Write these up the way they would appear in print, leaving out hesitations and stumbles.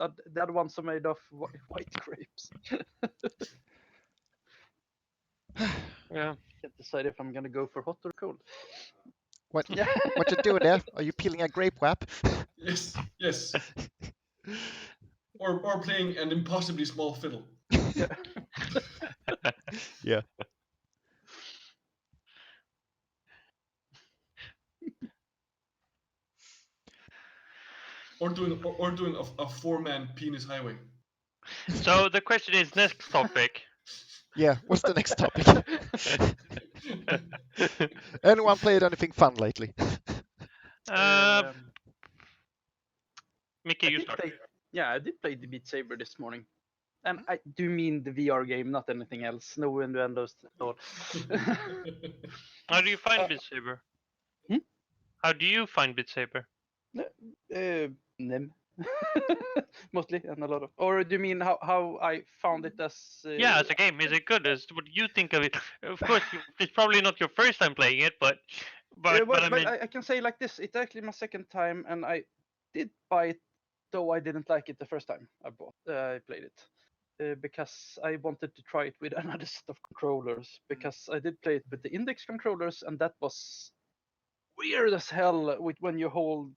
the other ones are made of white grapes. Yeah. Can't decide if I'm gonna go for hot or cold. What Yeah. what you doing there? Are you peeling a grape wrap? Yes. Or playing an impossibly small fiddle. Yeah. Or doing a 4-man penis highway. So the question is, next topic. Yeah. What's the next topic? Anyone played anything fun lately? Mickey, you start. I did play the Beat Saber this morning. And I do mean the VR game, not anything else. No innuendos at all. How do you find Beat Saber? How do you find Beat Saber? Nem. Mostly, and a lot of. Or do you mean how I found it as? Yeah, as a game, is it good? What do you think of it? Of course, it's probably not your first time playing it, but I mean, I can say like this: it's actually my second time, and I did buy it, though I didn't like it the first time I played it. Because I wanted to try it with another set of controllers. Because I did play it with the index controllers, and that was weird as hell when you hold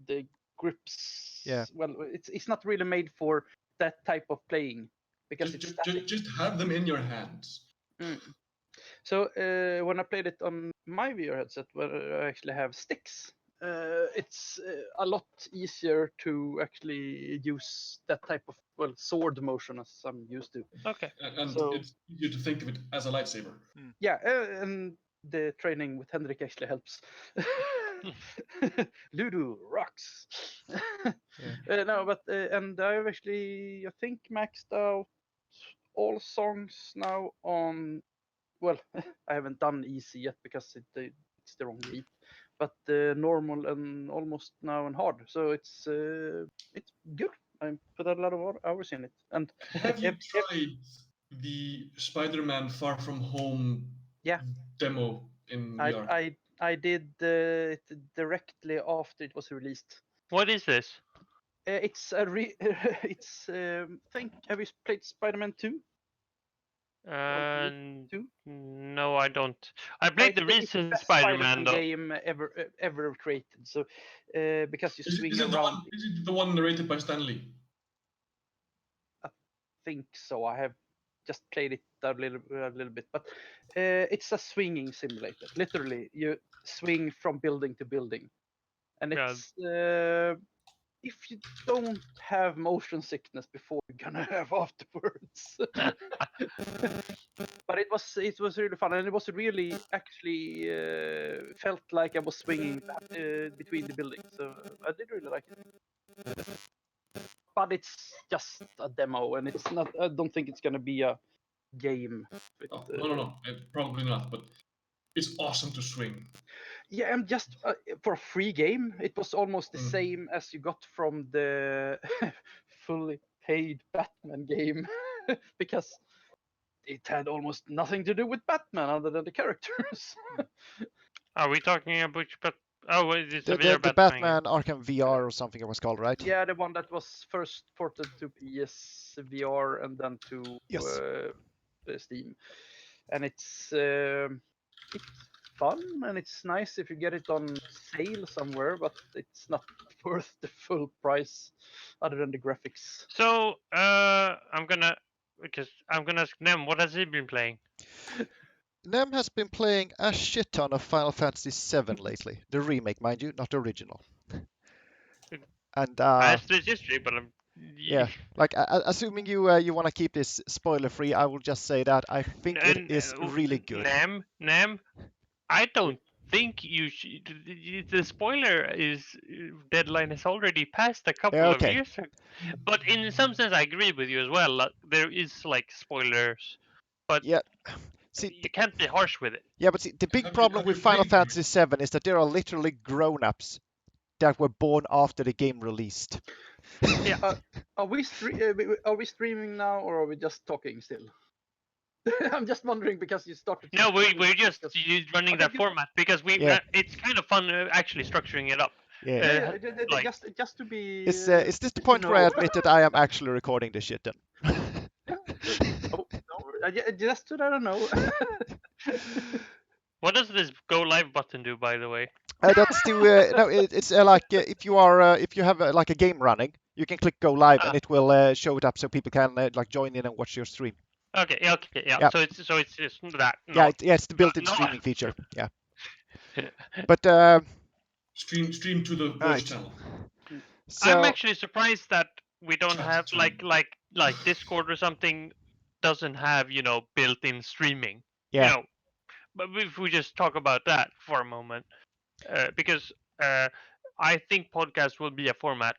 the grips. Yeah. Well, it's not really made for that type of playing because it's static. Just have them in your hands. So when I played it on my VR headset, where I actually have sticks, it's a lot easier to actually use that type of sword motion as I'm used to. Okay. And So, it's easier to think of it as a lightsaber. Yeah, and the training with Henrik actually helps. Ludo rocks. No, but and I've actually I think maxed out all songs now on. Well, I haven't done easy yet because it's the wrong beat, but normal and almost now and hard. So it's good. I put a lot of hours in it. And have you tried the Spider-Man Far From Home demo in VR? I did it directly after it was released. What is this? It's it's have you played Spider-Man 2? No, I don't. I played the recent Spider-Man though. Game ever created. So because you swing is it around. Is it the one narrated by Stan Lee? I think so. I have just played it a little bit, but it's a swinging simulator. Literally, you swing from building to building, and it's if you don't have motion sickness before, you're gonna have afterwards. But it was really fun, and it was really actually felt like I was swinging between the buildings. So I did really like it. But it's just a demo, and it's not. I don't think it's gonna be a game. No, probably not. But it's awesome to swing. Yeah, and just for a free game, it was almost the same as you got from the fully paid Batman game, because it had almost nothing to do with Batman other than the characters. Are we talking about? Oh, it's the Batman Arkham VR or something it was called, right? Yeah, the one that was first ported to PS VR and then to Steam, and it's fun and it's nice if you get it on sale somewhere, but it's not worth the full price other than the graphics. So I'm gonna ask Nem, what has he been playing? Nem has been playing a shit ton of Final Fantasy VII lately. The remake, mind you, not the original. And As this history, but like assuming you want to keep this spoiler free, I will just say that I think it is really good. Nem, I don't think you should. The spoiler deadline has already passed a couple of years ago. But in some sense, I agree with you as well. There is like spoilers, but see, you can't be harsh with it. Yeah, but see, the big problem with Final Fantasy VII is that there are literally grown-ups that were born after the game released. Yeah. Are we streaming now, or are we just talking still? I'm just wondering because you started. No, we're just running that format because it's kind of fun actually structuring it up. Just to be. Is this the point where I admit that I am actually recording this shit then? Oh, no, just so that I know. What does this go live button do, by the way? That's to no, it's like if you have like a game running, you can click go live and it will show it up so people can like join in and watch your stream. Okay. Yeah. So it's just that. It's the built-in streaming feature. Yeah. But stream to the voice channel. So, I'm actually surprised that we don't have like Discord or something doesn't have built-in streaming. Yeah. But if we just talk about that for a moment, because I think podcast will be a format.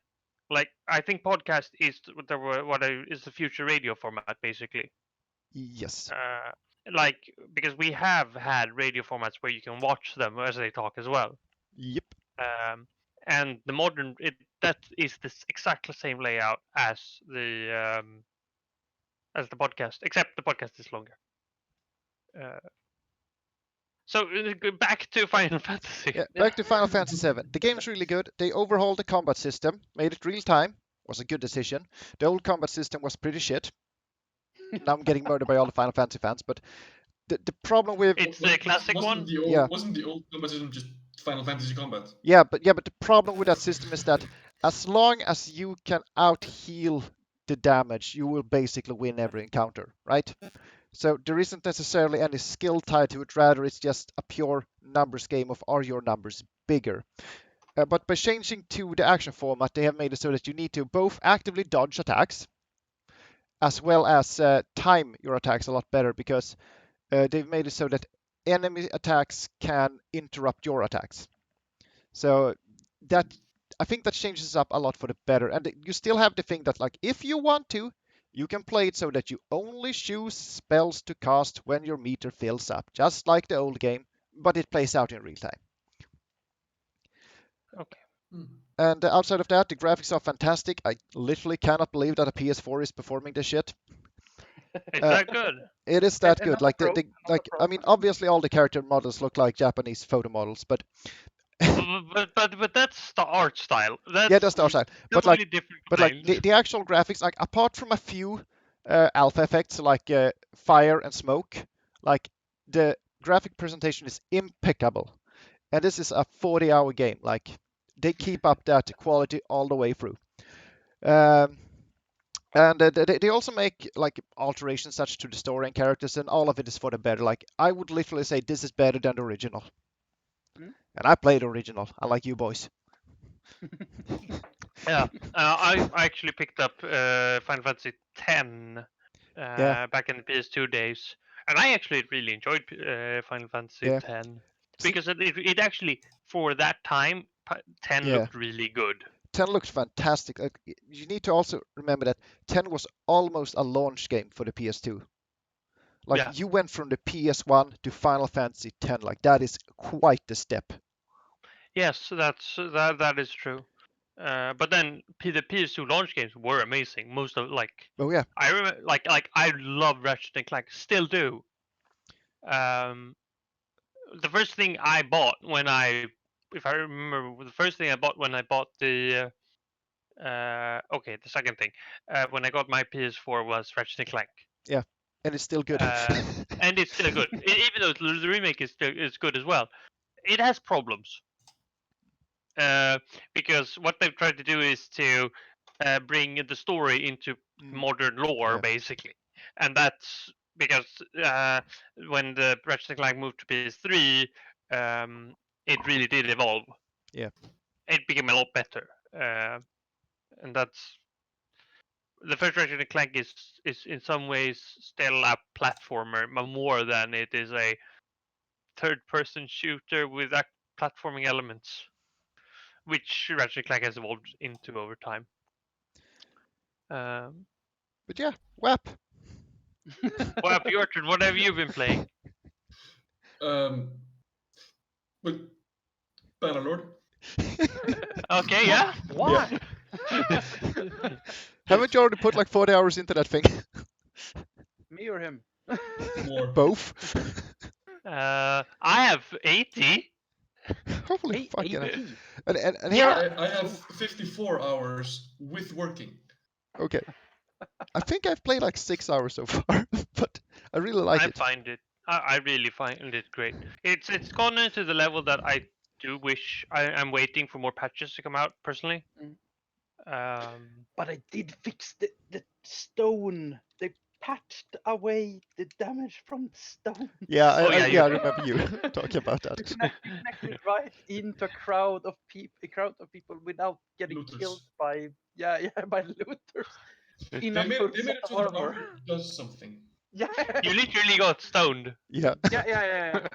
Like I think podcast is is the future radio format basically. Yes. Like because we have had radio formats where you can watch them as they talk as well. Yep. And the modern that is this exactly same layout as the podcast, except the podcast is longer. So back to Final Fantasy. Yeah, back to Final Fantasy VII. The game's really good. They overhauled the combat system, made it real time. Was a good decision. The old combat system was pretty shit. Now I'm getting murdered by all the Final Fantasy fans, but the problem with it's the classic one. Wasn't the old combat system just Final Fantasy combat? Yeah, but the problem with that system is that as long as you can out heal the damage, you will basically win every encounter, right? So there isn't necessarily any skill tied to it, rather it's just a pure numbers game of are your numbers bigger. But by changing to the action format, they have made it so that you need to both actively dodge attacks, as well as time your attacks a lot better, because they've made it so that enemy attacks can interrupt your attacks. So that I think that changes up a lot for the better. And you still have the thing that like if you want to, you can play it so that you only choose spells to cast when your meter fills up, just like the old game, but it plays out in real time. Okay. And outside of that, the graphics are fantastic. I literally cannot believe that a PS4 is performing this shit. It's that good. It is that good. Like I mean, obviously all the character models look like Japanese photo models, but but that's the art style. That's the art style. But like, the actual graphics, like apart from a few alpha effects like fire and smoke, like the graphic presentation is impeccable. And this is a 40-hour game. Like they keep up that quality all the way through. And they also make like alterations such to the story and characters, and all of it is for the better. Like I would literally say this is better than the original. And I played original, unlike you boys. Yeah, I actually picked up Final Fantasy X back in the PS2 days, and I actually really enjoyed Final Fantasy X because it actually for that time 10 looked really good. 10 looks fantastic. You need to also remember that 10 was almost a launch game for the PS2. Like you went from the PS1 to Final Fantasy X. Like that is quite the step. Yes, that is true. But then the PS2 launch games were amazing. Most of I remember like I love Ratchet and Clank, still do. The first thing I bought if I remember, the first thing I bought when I bought the the second thing when I got my PS4 was Ratchet and Clank. Yeah, and it's still good. And it's still good, even though the remake is good as well. It has problems. Because what they've tried to do is to bring the story into modern lore, basically, and that's because when the Ratchet & Clank moved to PS3, it really did evolve. Yeah, it became a lot better, and that's the first Ratchet & Clank is in some ways still a platformer more than it is a third-person shooter with platforming elements, which Ratchet & Clank has evolved into over time. But yeah, WAP. WAP, your turn. What have you been playing? With Bannerlord. Okay, yeah. Why? Yeah. Haven't you already put like 40 hours into that thing? Me or him? More. Both. I have 80. Holy fucking And here I have 54 hours with working. Okay. I think I've played like 6 hours so far, but I really like it. I really find it great. It's gone into the level that I do wish I'm waiting for more patches to come out personally. But I did fix the stone. They patched away the damage from the stone. Yeah, I remember you talking about that. You can actually ride into a crowd of people without getting Looters. killed by by looters in They a full made set it of so the armor. armor does something. Yeah. You literally got stoned. Yeah. Yeah.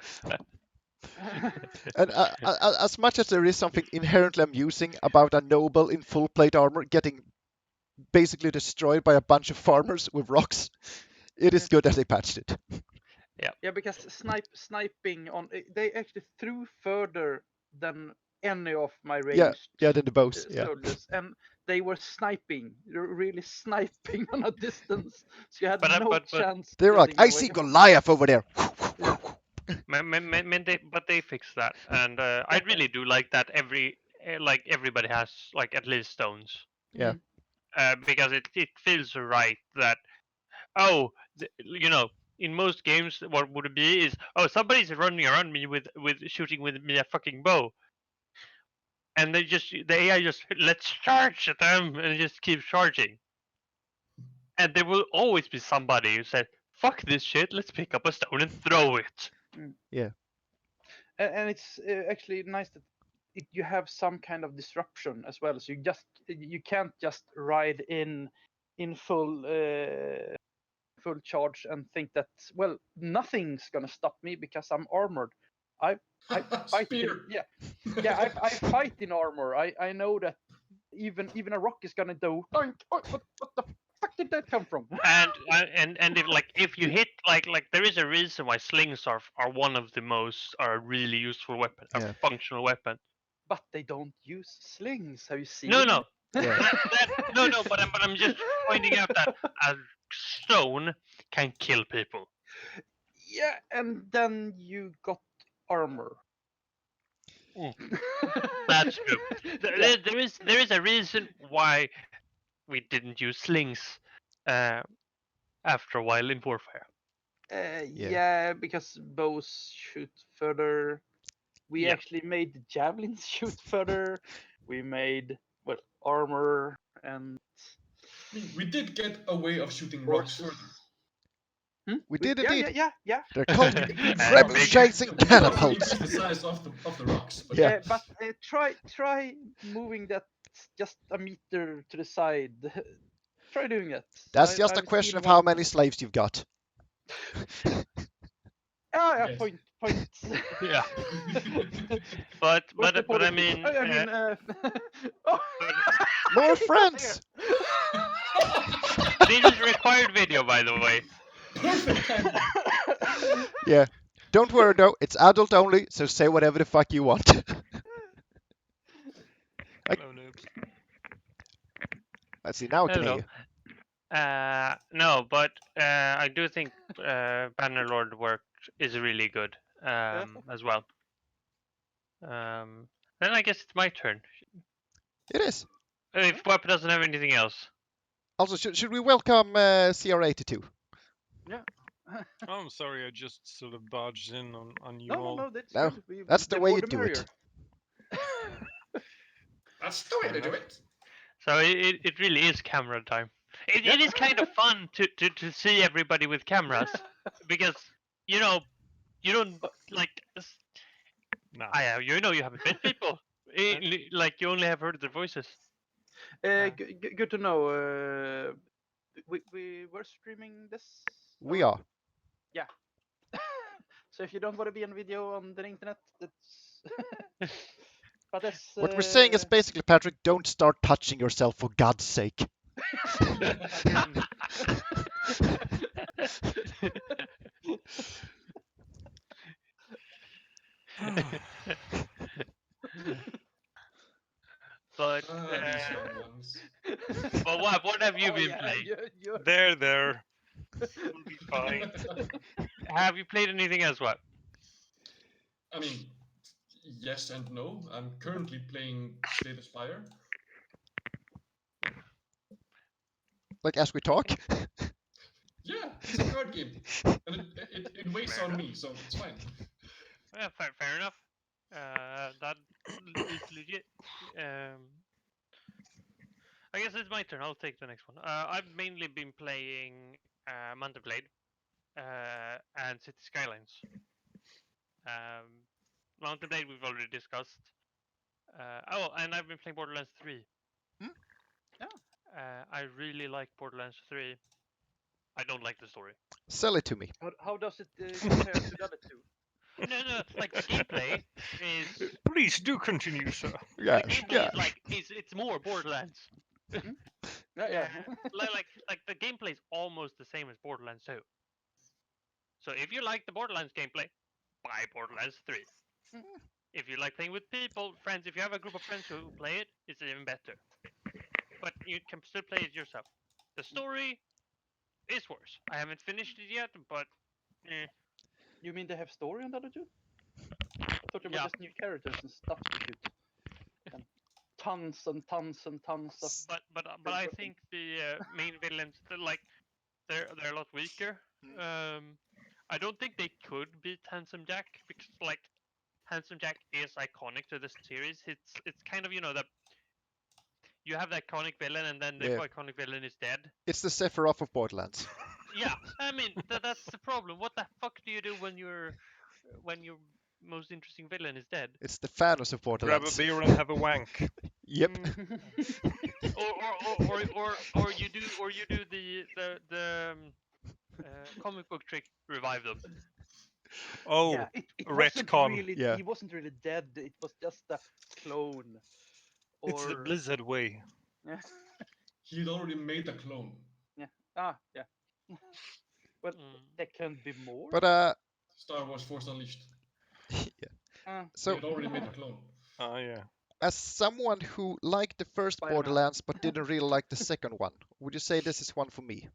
And as much as there is something inherently amusing about a noble in full plate armor getting basically destroyed by a bunch of farmers with rocks, it is good that they patched it. Yeah, because sniping on they actually threw further than any of my ranged Yeah, then the bows. soldiers, and they were sniping, really sniping on a distance, so you had no chance. They were like, I see Goliath over there. Yeah. But they fixed that, and I really do like that. Everybody has like at least stones. Yeah. Because it feels right that in most games what would it be is somebody's running around me with shooting with me a fucking bow, and the AI just let's charge at them and it just keeps charging, and there will always be somebody who said fuck this shit, let's pick up a stone and throw it. Yeah. And it's actually nice that you have some kind of disruption as well, so you can't just ride in full charge and think that nothing's gonna stop me because I'm armored. I fight I fight in armor. I know that even a rock is gonna do. What the fuck did that come from? And if you hit like there is a reason why slings are one of the most are a really useful weapon, a functional weapon. But they don't use slings. Have you seen? No. But I'm just pointing out that a stone can kill people. Yeah, and then you got armor. That's true. There is a reason why we didn't use slings after a while in Warfare. Yeah, because bows shoot further. We actually made the javelins shoot further. We made armor, and we did get a way of shooting rocks further. We did indeed. Yeah. They're called rebel chasing catapults. The size of the rocks. But but try moving that just a meter to the side. Try doing it. That's just a question of how many slaves you've got. Yeah, point. Yeah. but I mean, more friends. This is required video, by the way. Yeah. Don't worry though, it's adult only, so say whatever the fuck you want. Let's see, now I can hear you. No, but I do think Bannerlord work is really good as well. Then I guess it's my turn. It is. If Wap doesn't have anything else. Also, should we welcome CR82? Yeah. Oh, I'm sorry, I just sort of barged in on you all. No, that's no, good. that's the way you do it. That's the way to do it. So it really is camera time. It is kind of fun to see everybody with cameras because you don't like. No. You haven't met people. Like you only have heard their voices. Good to know. We were streaming this. We are. Yeah. So if you don't want to be on video on the internet, that's. But that's. What we're saying is basically, Patrick, don't start touching yourself for God's sake. But what have you been playing? There. We'll be fine. Have you played anything else? What? I mean, yes and no. I'm currently playing Slay the Spire. Like as we talk. Yeah, it's a card game, and it weighs on me, so it's fine. Yeah, fair enough. That is legit. I guess it's my turn. I'll take the next one. I've mainly been playing Mountain Blade and City Skylines. Mountain Blade we've already discussed. And I've been playing Borderlands 3. I really like Borderlands 3. I don't like the story. Sell it to me. How does it compare to the other two? No, like the gameplay is. Please do continue, sir. Yeah, The gameplay yeah. is like it's more Borderlands. Yeah. like the gameplay is almost the same as Borderlands 2. So if you like the Borderlands gameplay, buy Borderlands 3. If you like playing with people, friends, if you have a group of friends who play it, it's even better. But you can still play it yourself. The story is worse. I haven't finished it yet, but You mean they have story on the other two? I thought they were just new characters and stuff to shoot. And tons and tons and tons of. But I think the main villains, they're a lot weaker. I don't think they could beat Handsome Jack because like Handsome Jack is iconic to the series. It's kind of that you have the iconic villain and then the iconic villain is dead. It's the Sephiroth of Borderlands. Yeah, I mean that's the problem. What the fuck do you do when your most interesting villain is dead? It's the Thanos of Grab a Borderlands. beer and have a wank. Yep. or you do the comic book trick, revive them. Oh, yeah, it retcon. Really, yeah. He wasn't really dead. It was just a clone. Or... It's the Blizzard way. Yeah. He'd already made a clone. Yeah. Yeah. Well, there can be more. But Star Wars Force Unleashed. Yeah. So he'd already made a clone. Oh yeah. As someone who liked the first Borderlands but didn't really like the second one, would you say this is one for me?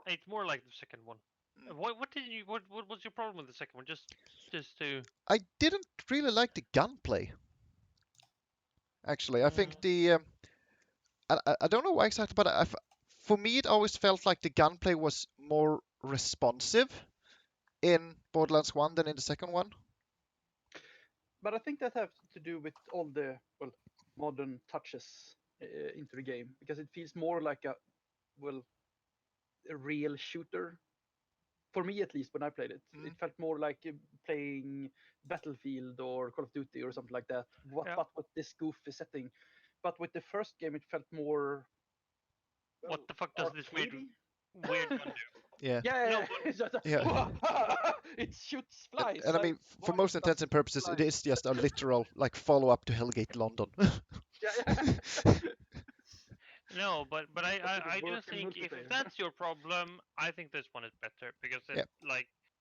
It's more like the second one. What was your problem with the second one? Just to. I didn't really like the gunplay. Actually, I think the I don't know why exactly, but for me it always felt like the gunplay was more responsive in Borderlands 1 than in the second one. But I think that has to do with all the modern touches into the game, because it feels more like a real shooter. For me, at least, when I played it, it felt more like playing Battlefield or Call of Duty or something like that. But with this goofy setting. But with the first game, it felt more. What the fuck does this weird gun do? Yeah. Yeah. Yeah. It shoots flies. And I mean, for most intents and purposes, it is just a literal follow-up to Hellgate London. Yeah. No, but I do think if that's your problem, I think this one is better because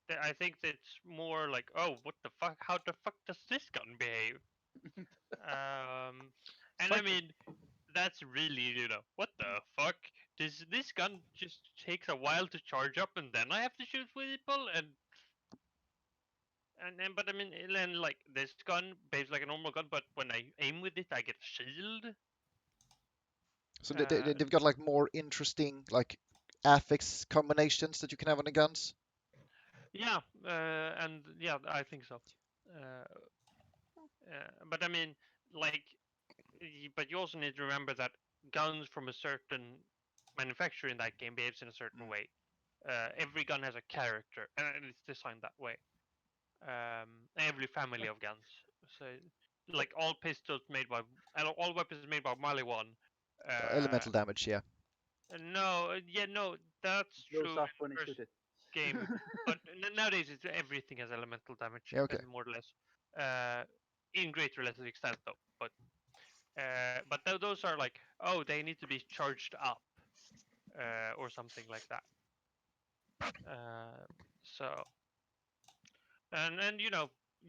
I think it's more like, oh, what the fuck? How the fuck does this gun behave? And I mean, that's really what the fuck? This gun just takes a while to charge up, and then I have to shoot people, but I mean, then like this gun behaves like a normal gun, but when I aim with it, I get a shield. So they've got like more interesting affix combinations that you can have on the guns. Yeah, and yeah, I think so. But I mean, but you also need to remember that guns from a certain manufacturer in that game behaves in a certain way. Every gun has a character, and it's designed that way. Every family of guns. So, like all pistols made by, all weapons made by Mali-1. Elemental damage, yeah. No, that's true. Goes up when you shoot it. Game, but nowadays everything has elemental damage, more or less. In great or lesser extent, though. But those are like, oh, they need to be charged up, or something like that. So, and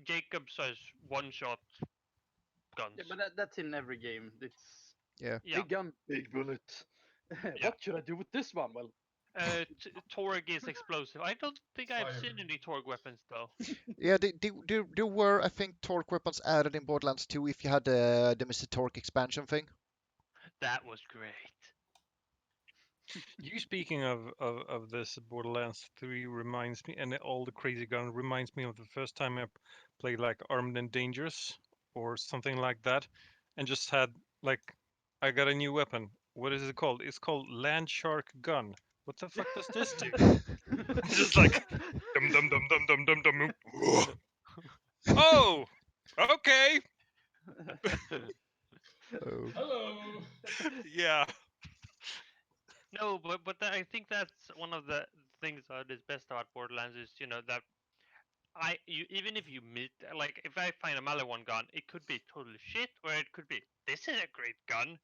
Jacob says one-shot guns. Yeah, but that's in every game. It's yeah. Big gun, big bullet. What should I do with this one? Well, Torg is explosive. I don't think I've seen any Torg weapons though. Yeah, there were, I think, torque weapons added in Borderlands 2 if you had the Mr. Torque expansion thing. That was great. You speaking of this Borderlands 3 reminds me, and all the crazy gun reminds me of the first time I played like Armed and Dangerous or something like that, and just had like, I got a new weapon. What is it called? It's called Land Shark Gun. What the fuck does this do? Just like dum dum dum dum dum dum dum. Oh, okay. Oh. Hello. Yeah. No, but I think that's one of the things that is best about Borderlands is that even if you meet like if I find a Maliwan gun, it could be total shit or it could be this is a great gun,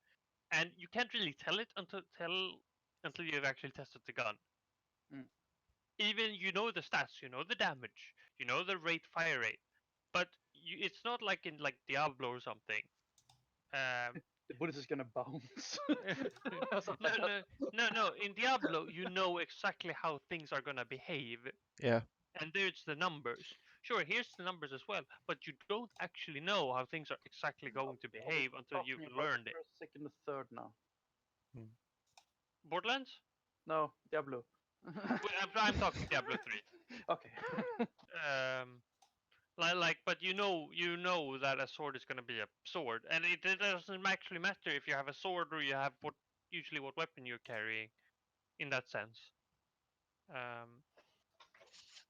and you can't really tell it until you've actually tested the gun. Even the stats, the damage, the fire rate, but it's not like in like Diablo or something. The bullet is gonna bounce. No. In Diablo, you know exactly how things are gonna behave. Yeah. And there's the numbers. Sure, here's the numbers as well, but you don't actually know how things are exactly going to behave until you've learned it. First, second, and third now. Borderlands? No, Diablo. I'm talking Diablo 3. Okay. But you know that a sword is going to be a sword, and it doesn't actually matter if you have a sword or you have usually what weapon you're carrying, in that sense.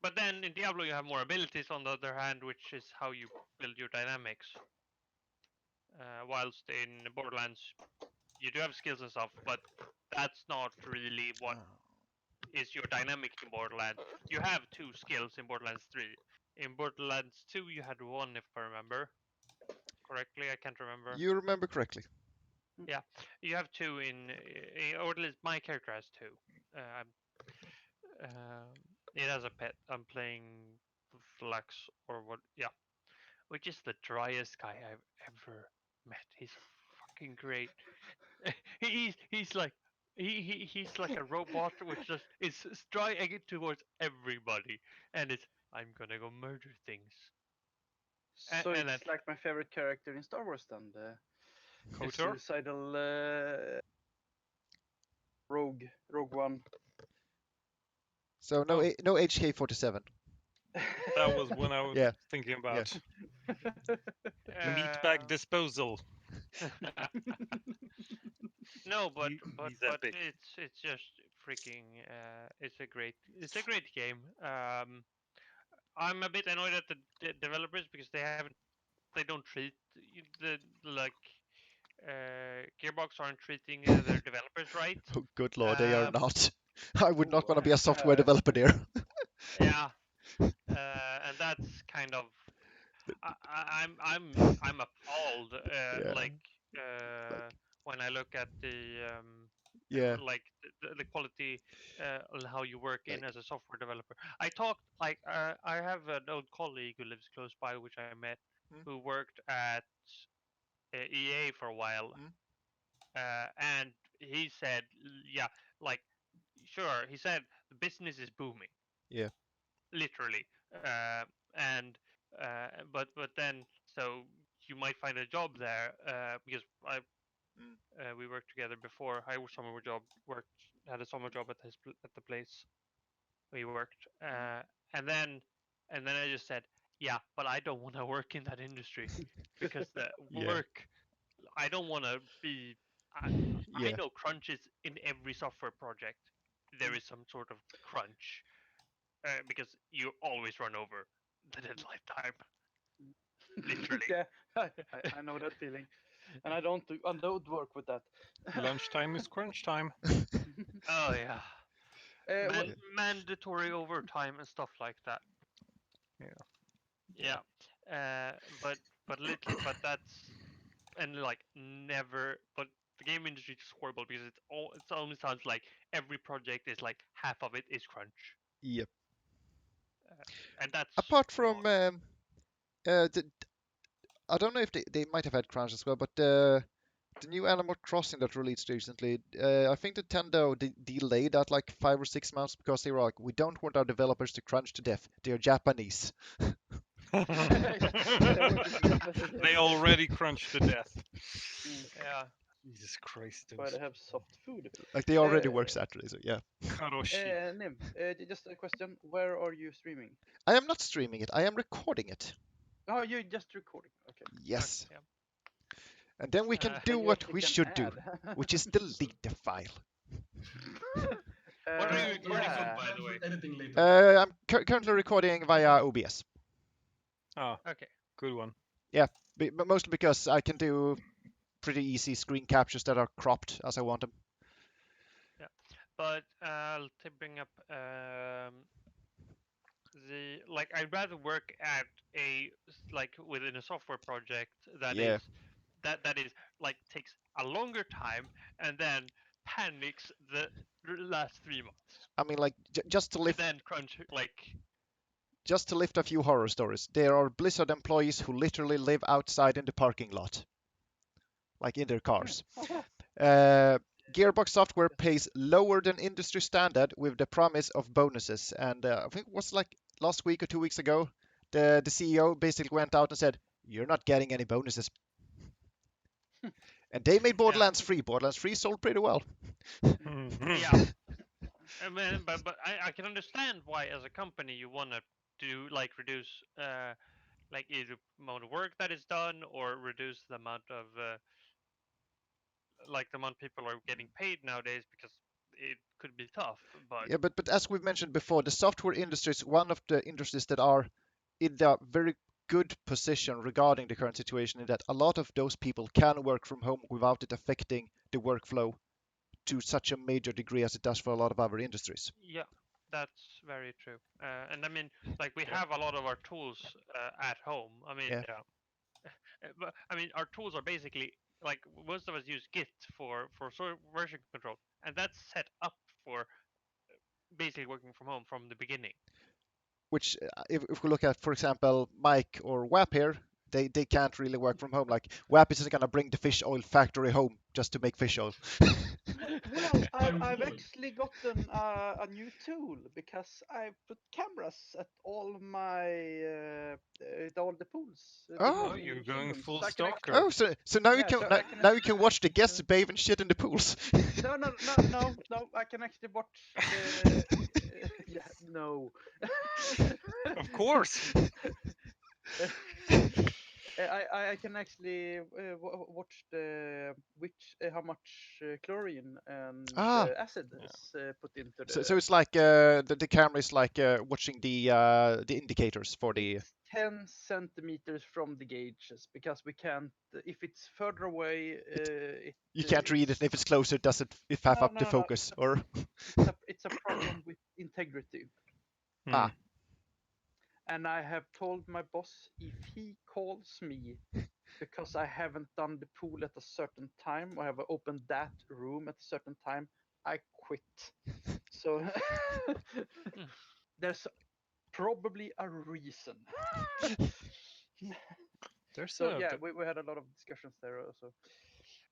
But then in Diablo you have more abilities on the other hand, which is how you build your dynamics. Whilst in Borderlands you do have skills and stuff, but that's not really what is your dynamic in Borderlands. You have 2 skills in Borderlands 3. In Borderlands 2 you had 1, if I remember correctly. I can't remember. You remember correctly. Yeah, you have 2 or at least my character has 2. It has a pet. I'm playing Flux or what? Yeah, which is the driest guy I've ever met. He's fucking great. he's like he's like a robot which just is dry towards everybody, and I'm gonna go murder things. So it's like my favorite character in Star Wars then, the suicidal Rogue One. So no HK-47. That was when I was thinking about meatbag disposal. No, but it's just freaking. It's a great game. I'm a bit annoyed at the developers because they don't treat Gearbox aren't treating their developers right. Oh, good lord, they are not. I would not want to be a software developer there. Yeah, and that's kind of. I'm appalled. When I look at the the quality and how you work as a software developer. I have an old colleague who lives close by, which I met, who worked at EA for a while, and he said, sure. He said the business is booming. Yeah. Literally, but then so you might find a job there because we worked together before. I had a summer job at the place we worked, and then I just said, yeah, but I don't want to work in that industry because the work. I don't want to be. I know crunches in every software project. There is some sort of crunch because you always run over the deadline time. Literally. Yeah, I know that feeling, and I don't work with that. Lunchtime is crunch time. Oh yeah. Mandatory overtime and stuff like that. Yeah. But that's and like never. But the game industry is horrible because it only sounds like every project is like half of it is crunch. Yep. And that's apart from I don't know if they might have had crunch as well, but the new Animal Crossing that released recently, I think Nintendo delayed that like 5 or 6 months because they were like, we don't want our developers to crunch to death. They're Japanese. They already crunched to death. Yeah. Jesus Christ. Why they have soft food. Like they already work Saturday, so yeah. Karoshi. Nim, just a question. Where are you streaming? I am not streaming it. I am recording it. Oh, you're just recording. Okay. Yes. Yeah. And then we can do Then you what actually we can should do, add. which is delete the file. What are you Do you recording have on, a by plan the way? for editing later? I'm currently recording via OBS. Ah, Okay. good one. Yeah, but mostly because I can do pretty easy screen captures that are cropped as I want them. Yeah, but to bring up I'd rather work at within a software project that Yeah. is like takes a longer time and then panics the last 3 months. I mean, like just to lift. And then crunch Just to lift a few horror stories, there are Blizzard employees who literally live outside in the parking lot, like in their cars. Gearbox Software pays lower than industry standard with the promise of bonuses. And I think it was like last week or 2 weeks ago, the CEO basically went out and said, "You're not getting any bonuses." And they made Borderlands 3. Borderlands 3 sold pretty well. Yeah. I mean, but I can understand why, as a company, you want to do reduce either the amount of work that is done or reduce the amount of the amount people are getting paid nowadays, because it could be tough. But yeah, but as we've mentioned before, the software industry is one of the industries that are in the very good position regarding the current situation, in that a lot of those people can work from home without it affecting the workflow to such a major degree as it does for a lot of other industries. yeah, that's very true. And I mean, we have a lot of our tools at home. I mean, Yeah. but I mean, our tools are basically most of us use Git for version control, and that's set up for basically working from home from the beginning. Which, if we look at, for example, Mike or WAP here, they can't really work from home. Like WAP isn't gonna bring the fish oil factory home just to make fish oil. Well, I've actually gotten a new tool because I put cameras at all the pools. Oh, you're going full so stalker. Oh, so now you Yeah, can so now you can watch the guests bathe and shit in the pools. No, I can actually watch. Yeah, no. Of course. I can actually watch how much chlorine and acid is put into the. So it's like the camera is like watching the indicators for the. It's 10 centimeters from the gauges, because we can't. If it's further away, You can't read it, and if it's closer, does it have up the focus or? It's a problem with integrity. Ah. And I have told my boss, if he calls me because I haven't done the pool at a certain time, or have opened that room at a certain time, I quit. So there's probably a reason. We had a lot of discussions there also.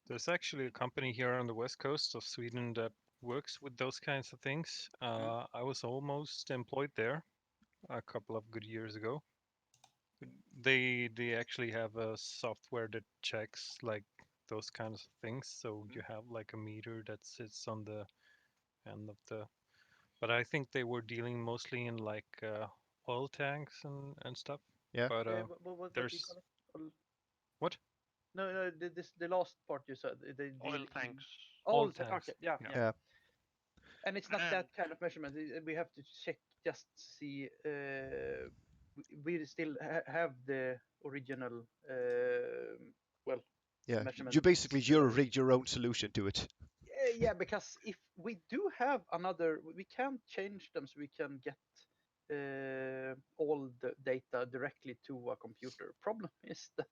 There's actually a company here on the west coast of Sweden that works with those kinds of things. I was almost employed there a couple of good years ago. They actually have a software that checks those kinds of things. So you have a meter that sits on the end of the. But I think they were dealing mostly in oil tanks and stuff. Yeah. But there's what? No, the last part you said. Oil tanks. Oil tanks. Okay, yeah. And it's not And that kind of measurement. We have to check just to see. We still have the original. Yeah. Measurement. You basically rig your own solution to it. Yeah, because if we do have another, we can change them so we can get all the data directly to a computer. Problem is that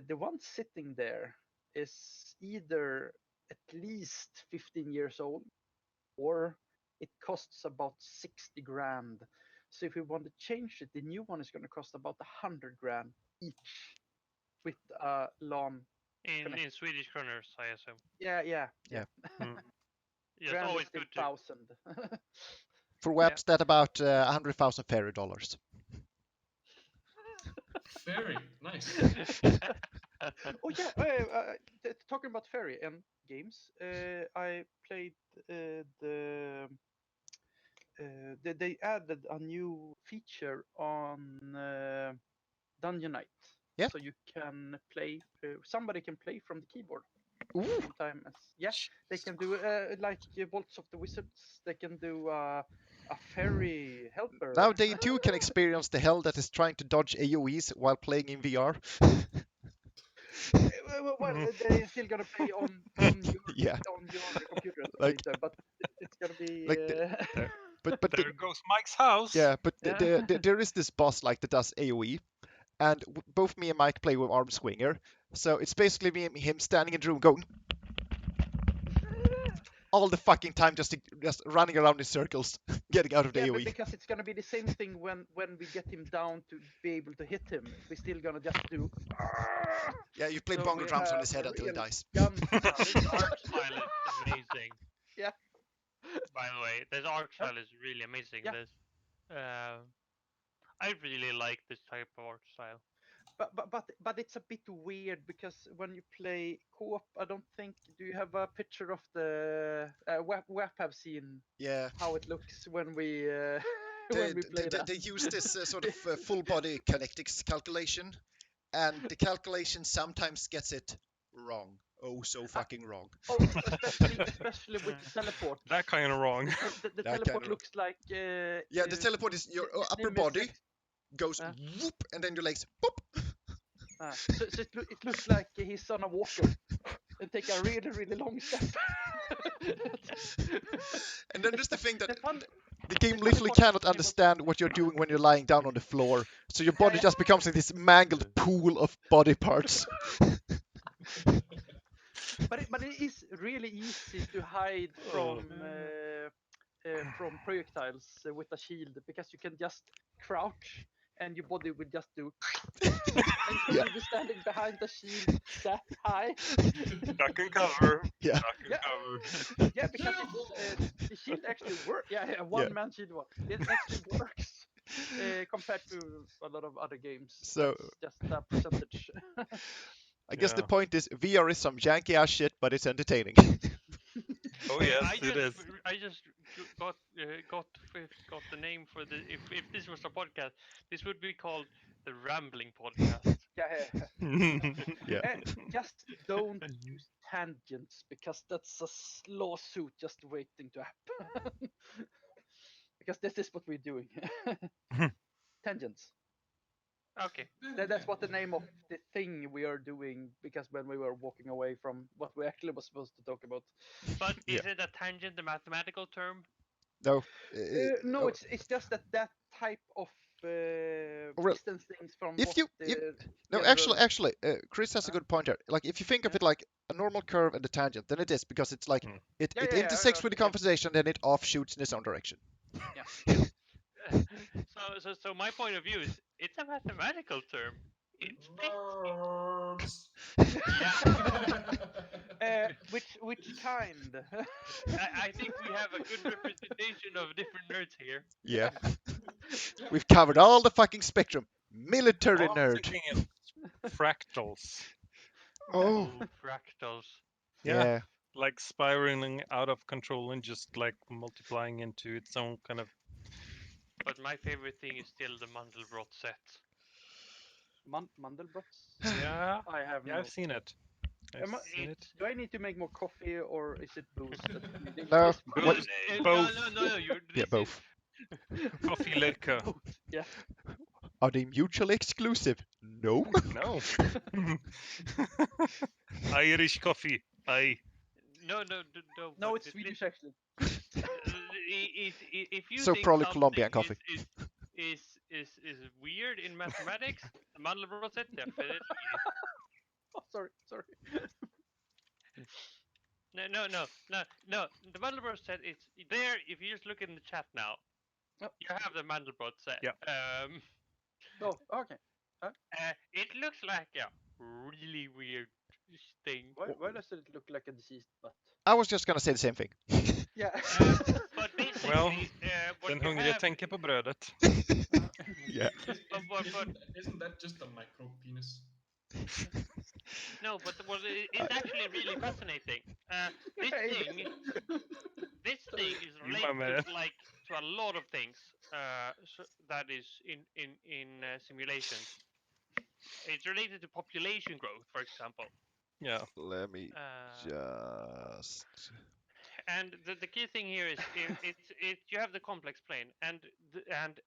the one sitting there is either at least 15 years old, or it costs about 60 grand. So if we want to change it, the new one is going to cost about 100 grand each, with a LAN In Swedish kroners, I assume. Yeah. Yeah, it's always good to. 1,000. For webs, that about 100,000 fairy dollars. Fairy, nice. Oh yeah, talking about fairy and games, I played they added a new feature on Dungeon Night. Yeah. So you can play. Somebody can play from the keyboard. Ooh. Same time as they can do like Bolts of the Wizards. They can do a fairy helper. Now they too can experience the hell that is trying to dodge AoEs while playing in VR. Well, they're still gonna play on your computer at the same time, but it's gonna be. But there goes Mike's house. Yeah, but there is this boss like that does AoE, and both me and Mike play with arm swinger, so it's basically me and him standing in the room going all the fucking time, just running around in circles, getting out of the AoE. Because it's gonna be the same thing when we get him down to be able to hit him. We're still gonna just do. Yeah, you play bongo drums on his head until he dies. This art style is amazing. Yeah. By the way, this art style is really amazing. Yeah. This, I really like this type of art style. But it's a bit weird because when you play co-op, I don't think. Do you have a picture of the Wap have seen? Yeah. How it looks when we when we play that. They use this sort of full body kinetics calculation, and the calculation sometimes gets it wrong. Oh, so fucking wrong. Oh, especially with the teleport. That kind of wrong. The teleport looks like. Yeah, the teleport is your upper body goes whoop, and then your legs whoop. So it looks like he's on a walker and take a really long step. And then there's the thing that the game literally cannot understand what you're doing when you're lying down on the floor, so your body just becomes like this mangled pool of body parts. But it is really easy to hide from projectiles with a shield, because you can just crouch and your body will just do and you'll be standing behind the shield that high. Duck and cover. Yeah. Duck and cover. Yeah, because the shield actually works. Yeah, one-man shield one. It actually works compared to a lot of other games. So that's just a percentage. I guess the point is VR is some janky ass shit, but it's entertaining. Oh yes, it is. I just got the name for the. If this was a podcast, this would be called the Rambling Podcast. Yeah. Just don't use tangents, because that's a lawsuit just waiting to happen. Because this is what we're doing. Tangents. Okay. That's what the name of the thing we are doing, because when we were walking away from what we actually was supposed to talk about. But is it a tangent, a mathematical term? No. No, it's just that type of distance things from. Actually, Chris has a good point here. Like, if you think of it like a normal curve and a tangent, then it is, because it's like it intersects with the conversation, then it offshoots in its own direction. Yeah. So my point of view is it's a mathematical term. It's which kind? I think we have a good representation of different nerds here. Yeah. We've covered all the fucking spectrum. Military nerd. Fractals. Oh. Fractals. Yeah. Like spiraling out of control and just like multiplying into its own kind of. But my favorite thing is still the Mandelbrot set. Mandelbrot? Yeah. I've seen it. Do I need to make more coffee, or is it booze? No. Both. No. Both. Coffee liquor. Yeah. Are they mutually exclusive? No. No. Irish coffee. No, it's Swedish actually. If you so think probably Colombian coffee. Is weird in mathematics, the Mandelbrot set definitely. Oh, sorry. No. The Mandelbrot set is there. If you just look in the chat now, you have the Mandelbrot set. Yeah. Oh, okay. It looks like a really weird thing. Why does it look like a deceased butt? I was just gonna say the same thing. Yeah. But basically, Well, what Den you hungrige have, tänker på brödet. Yeah. Isn't that just a micro penis? no, but it's actually really fascinating. This thing is You my related man. to a lot of things. That is in simulations. It's related to population growth, for example. Yeah. Let me just. And the key thing here is you have the complex plane, and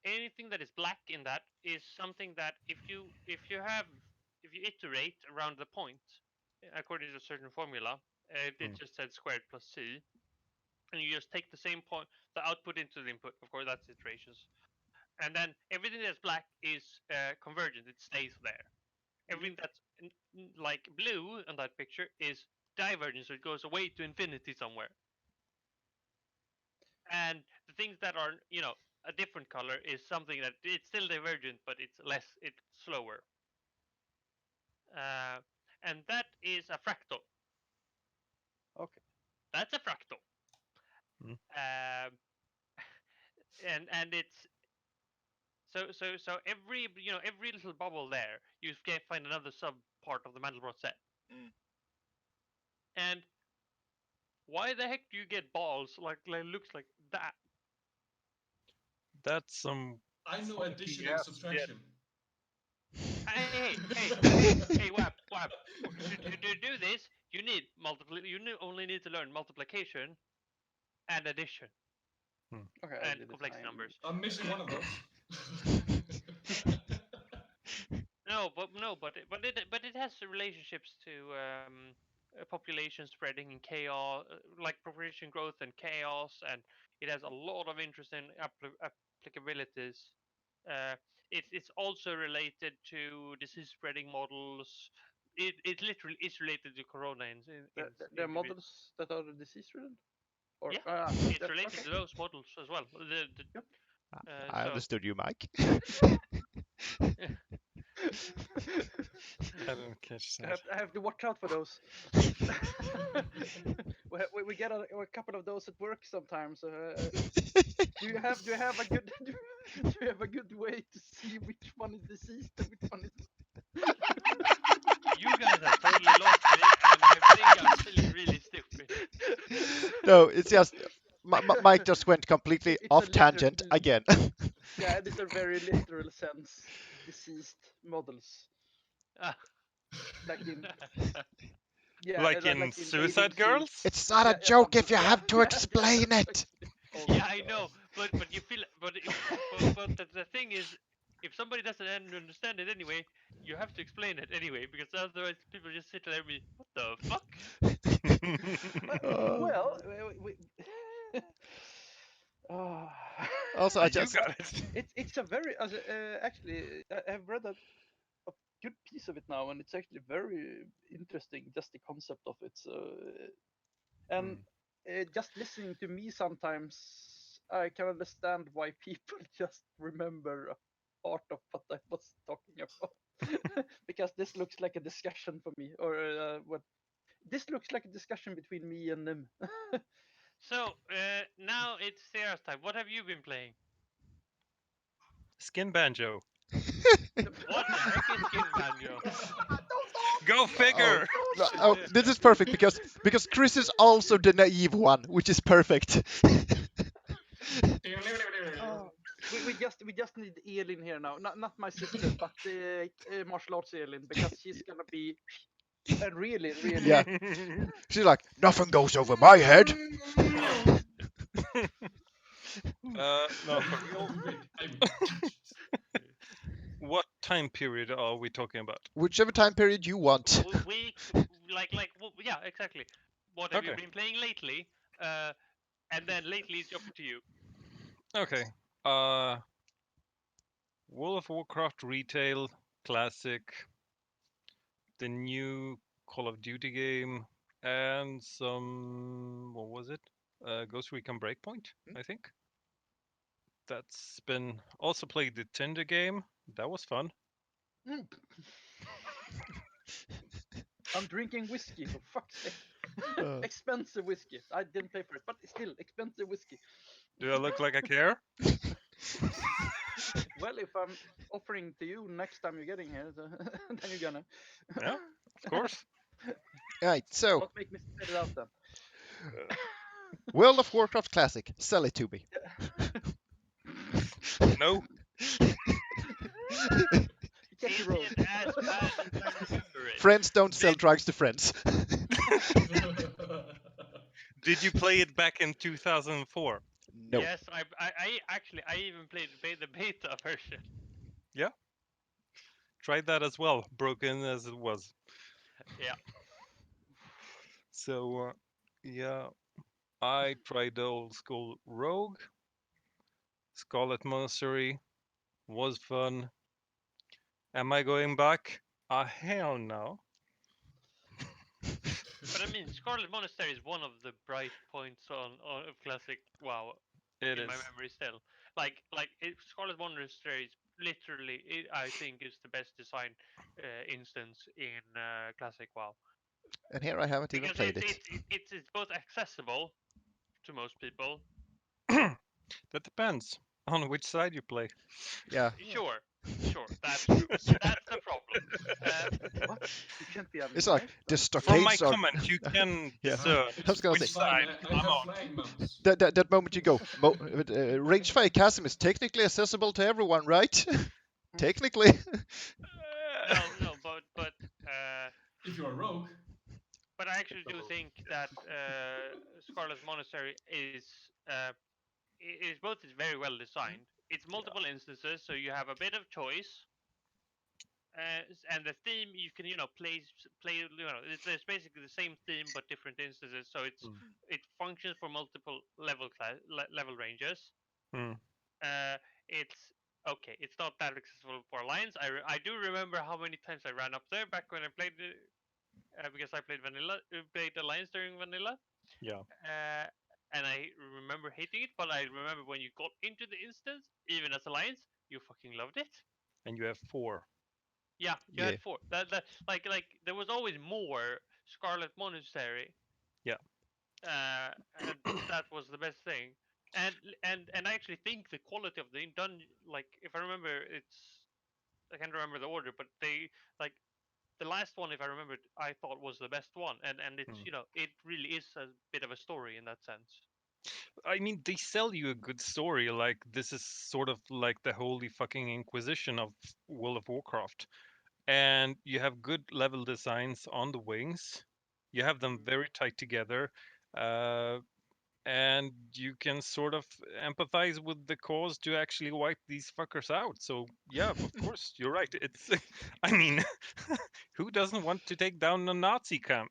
anything that is black in that is something that if you iterate around the point according to a certain formula, it just said squared plus c, and you just take the same point, the output into the input. Of course, that's iterations, and then everything that's black is convergent; it stays there. Everything that's like blue in that picture is divergent, so it goes away to infinity somewhere. And the things that are, a different color is something that it's still divergent, but it's slower. And that is a fractal. Okay. That's a fractal. And it's so every little bubble there, you can find another sub part of the Mandelbrot set. And why the heck do you get balls like looks like that? That's some. I know addition and subtraction. Hey, Wap. To do this, you need only need to learn multiplication and addition. Okay. And complex numbers. I'm missing one of those. But it has relationships to population spreading and chaos, like population growth and chaos, and it has a lot of interesting applicabilities. It's also related to disease spreading models. It literally is related to corona the models that are disease ridden? Or, yeah, it's related to those models as well. I understood you, Mike. I don't catch that. I have to watch out for those. we get a couple of those at work sometimes. Do you have a good way to see which one is diseased and which one is? You guys have totally lost me, and I think I'm feeling really stupid. No, it's just Mike just went completely off tangent again. Yeah, these are very literal sense diseased models. Like in like in Suicide Girls? It's not a joke if you have to explain it. Yeah, I know, but you feel, but the thing is, if somebody doesn't understand it anyway, you have to explain it anyway, because otherwise people just sit there and be, what the fuck? Well, Also, I just it's a very actually I have read a good piece of it now, and it's actually very interesting, just the concept of it. So, and just listening to me sometimes, I can understand why people just remember a part of what I was talking about. Because this looks like a discussion for me, or what? This looks like a discussion between me and them. So now it's Sarah's time. What have you been playing? Skin Banjo. What the heck is Skin Banjo? Go figure! Oh, this is perfect because Chris is also the naive one, which is perfect. We just need Elin here now. Not my sister, but martial arts Elin, because she's gonna be really. Yeah. She's like, nothing goes over my head. No. What time period are we talking about? Whichever time period you want. Yeah, exactly. What have you been playing lately? And then lately it's up to you. Okay. World of Warcraft Retail Classic, the new Call of Duty game, and some, what was it? Ghost Recon Breakpoint, I think. That's been also played the Tinder game. That was fun. I'm drinking whiskey, for fuck's sake. Expensive whiskey. I didn't pay for it, but still expensive whiskey. Do I look like I care? Well, if I'm offering to you next time you're getting here, then you're gonna. Yeah, of course. Right, so Don't make me spit it out then. World of Warcraft Classic, sell it to me. No. Get the Is road. it as bad as I remember it? Friends don't sell drugs to friends. Did you play it back in 2004? No. Yes, I actually even played the beta version. Yeah. Tried that as well, broken as it was. Yeah. So, yeah, I tried the old school Rogue. Scarlet Monastery was fun. Am I going back? Hell no. But I mean, Scarlet Monastery is one of the bright points on of classic WoW It in is. my memory still. Scarlet Monastery is literally, I think, is the best design instance in classic WoW And here I haven't even because played it. it's both accessible to most people. That depends on which side you play. Yeah. Sure, that's true. That's the problem. What? You can't be having It's like knife the stuff? From my stockades are. comment, you can Yeah. discern I was gonna which say- It's fine. side I I'm have on. flag mounts. That moment you go, Rangefire Chasm is technically accessible to everyone, right? Technically. No, but If you're a rogue. but I actually do think that Scarlet Monastery is very well designed. It's multiple instances, so you have a bit of choice. And the theme you can play it's basically the same theme but different instances, so it functions for multiple level ranges. Hmm. It's okay. It's not that accessible for Alliance. I do remember how many times I ran up there back when I played because I played played Alliance during vanilla. Yeah. And I remember hating it, but I remember when you got into the instance, even as Alliance, you fucking loved it. And you have 4. Yeah, you Yeah. had 4. That like there was always more Scarlet Monastery. Yeah. And that was the best thing. And I actually think the quality of the dungeon, like if I remember, I can't remember the order, but they like the last one, if I remember, I thought was the best one, and it's it really is a bit of a story in that sense. I mean, they sell you a good story. Like, this is sort of like the holy fucking Inquisition of World of Warcraft. And you have good level designs on the wings. You have them very tight together. And you can sort of empathize with the cause to actually wipe these fuckers out. So, yeah, of course, you're right. It's, I mean, who doesn't want to take down a Nazi camp?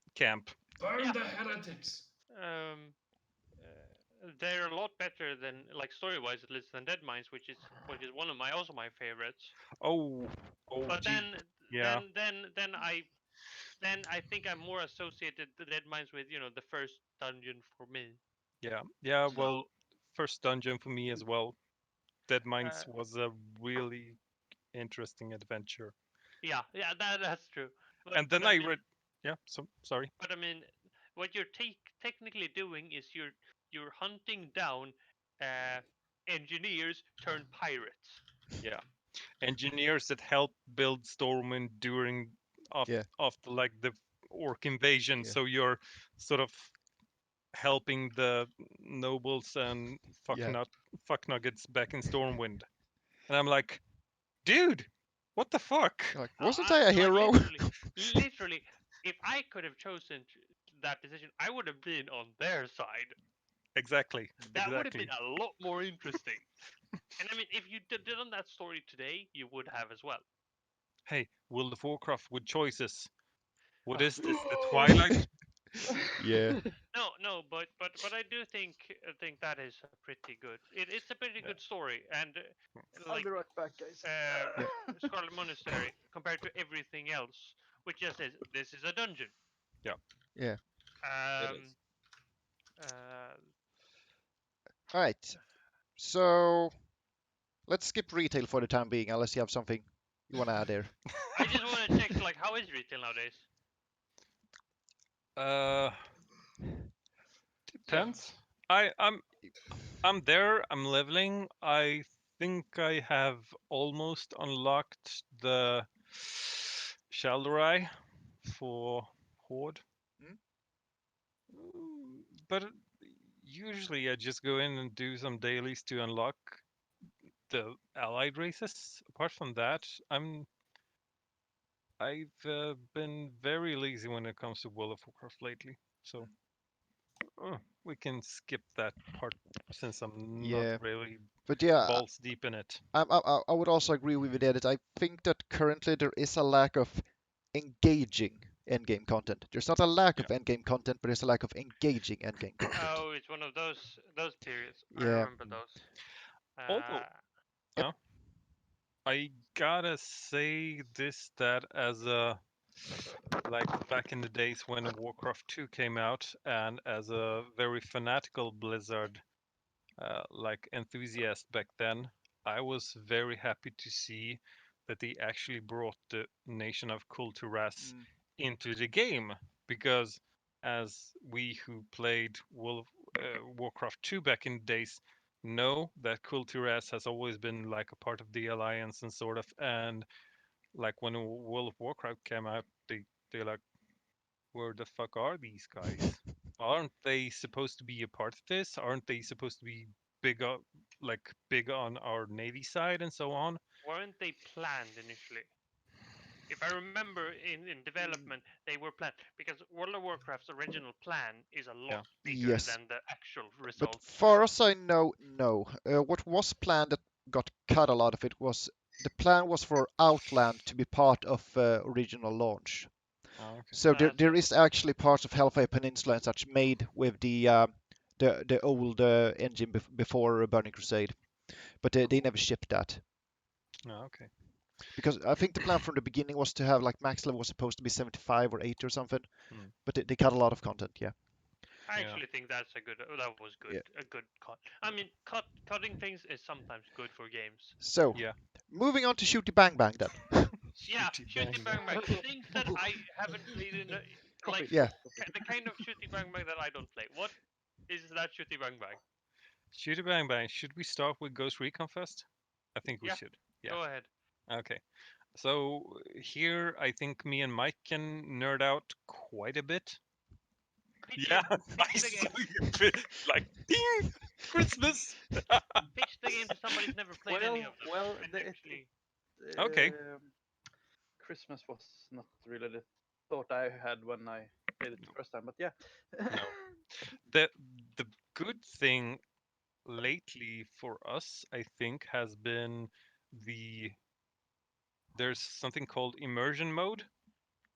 Burn the heretics. They're a lot better than, like story-wise at least, than Dead Mines, which is one of my favorites. Oh, but gee. then I think I'm more associated the Dead Mines with the first dungeon for me. Yeah. Well, first dungeon for me as well. Dead Mines was a really interesting adventure. Yeah, that's true. And then I read. Yeah, so sorry. But I mean, what you're technically doing is you're hunting down engineers turned pirates. Yeah, engineers that helped build Stormwind during after like the orc invasion. Yeah. So you're sort of helping the nobles and fuck nuggets back in Stormwind. And I'm like, dude, what the fuck? Like, wasn't I a hero? Literally, if I could have chosen that decision, I would have been on their side. Exactly. That would have been a lot more interesting. And I mean, if you did on that story today, you would have as well. Hey, World of Warcraft with choices. What is this? The Twilight? Yeah. No, but I do think that is a pretty good. It's a pretty good story, and I'll be right back, guys. Scarlet Monastery compared to everything else, which just says this is a dungeon. Yeah. Yeah. It is. All right. So let's skip retail for the time being, unless you have something you want to add there. I just want to check, like, how is retail nowadays? Uh, Depends. I'm there. I'm leveling. I think I have almost unlocked the Shaldorai for Horde. But usually I just go in and do some dailies to unlock the allied races. Apart from that, I've been very lazy when it comes to World of Warcraft lately. So we can skip that part since I'm not Yeah, really but yeah, balls deep in it. I would also agree with you there that I think that currently there is a lack of engaging endgame content. There's not a lack of Yeah. endgame content, but there's a lack of engaging endgame content. Oh, it's one of those periods. I Yeah. remember those. Although, Yep. I gotta say this that as a like back in the days when Warcraft 2 came out, and as a very fanatical Blizzard like enthusiast back then, I was very happy to see that they actually brought the Nation of Kulturas Mm. into the game, because as we who played Warcraft 2 back in the days know that Kulturas has always been like a part of the Alliance and sort of, and like when World of Warcraft came out, they like, where the fuck are these guys? Aren't they supposed to be a part of this? Aren't they supposed to be big up, like big on our navy side and so on? weren't they planned initially? If I remember, in development, they were planned because World of Warcraft's original plan is a lot Yeah. bigger Yes, than the actual but result. far as I know, no. What was planned that got cut a lot of it was the plan was for Outland to be part of original launch. Oh, okay. So That's there it. is actually parts of Hellfire Peninsula and such made with the old engine before Burning Crusade, but they never shipped that Oh, okay. because I think the plan from the beginning was to have like max level was supposed to be 75 or 80 or something, Hmm. but they cut a lot of content. Yeah. I Yeah. actually think that's a good. That was good. Yeah. A good cut. I mean, cutting things is sometimes good for games. So Yeah. moving on to Shooty Bang Bang then. Yeah, Shooty shooty bang bang bang. bang. Things that I haven't played in, like Yeah. the kind of shooty bang bang that I don't play. What is that shooty bang bang? Shooty bang bang. Should we start with Ghost Recon first? I think we Yeah, should. Yeah. go ahead. Okay. So here I think me and Mike can nerd out quite a bit. Pitch Yeah, it. I Pitch the saw game. you like ding, Christmas. Pitch the game to somebody who's never played any of them. Well, And actually, Okay. Christmas was not really the thought I had when I played it the first time, but yeah. No. The good thing lately for us, I think, has been the there's something called immersion mode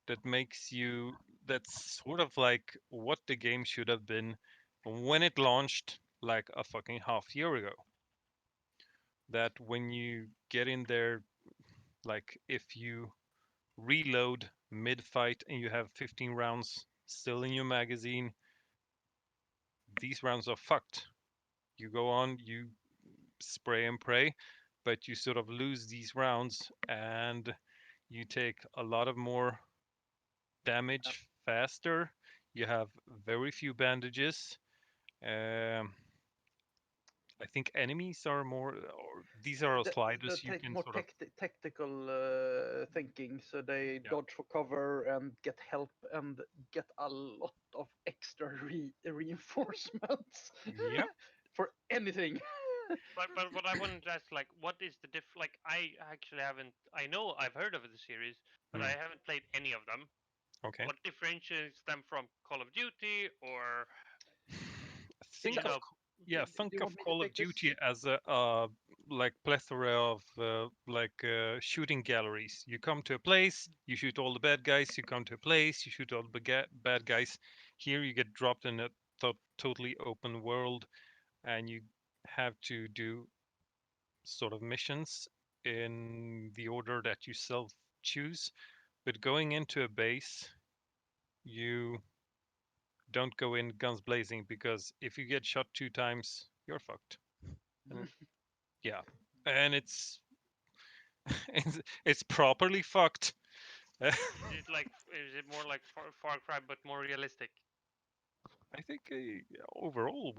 that makes you that's sort of like what the game should have been when it launched like a fucking half year ago. That when you get in there, like if you reload mid fight and you have 15 rounds still in your magazine, these rounds are fucked. You go on, you spray and pray, but you sort of lose these rounds and you take a lot of more damage faster. You have very few bandages. Um, I think enemies are more, or these are sliders you Take can more sort of, tactical thinking, so they yeah, dodge for cover and get help and get a lot of extra reinforcements yeah. for anything. but what I wanted to ask, like, what is the diff? Like, I actually haven't. I know I've heard of the series, but I Mm, haven't played any of them. okay. What differentiates them from Call of Duty or Think you of know? yeah, Do think you of want me to Call of take this? Duty as a like plethora of shooting galleries. You come to a place, you shoot all the bad guys. You come to a place, you shoot all the bad guys. Here you get dropped in a totally open world, and you have to do sort of missions in the order that you self choose. But going into a base, you don't go in guns blazing, because if you get shot 2 times, you're fucked. And yeah, and it's it's properly fucked. Is it more like Far Cry but more realistic? I think overall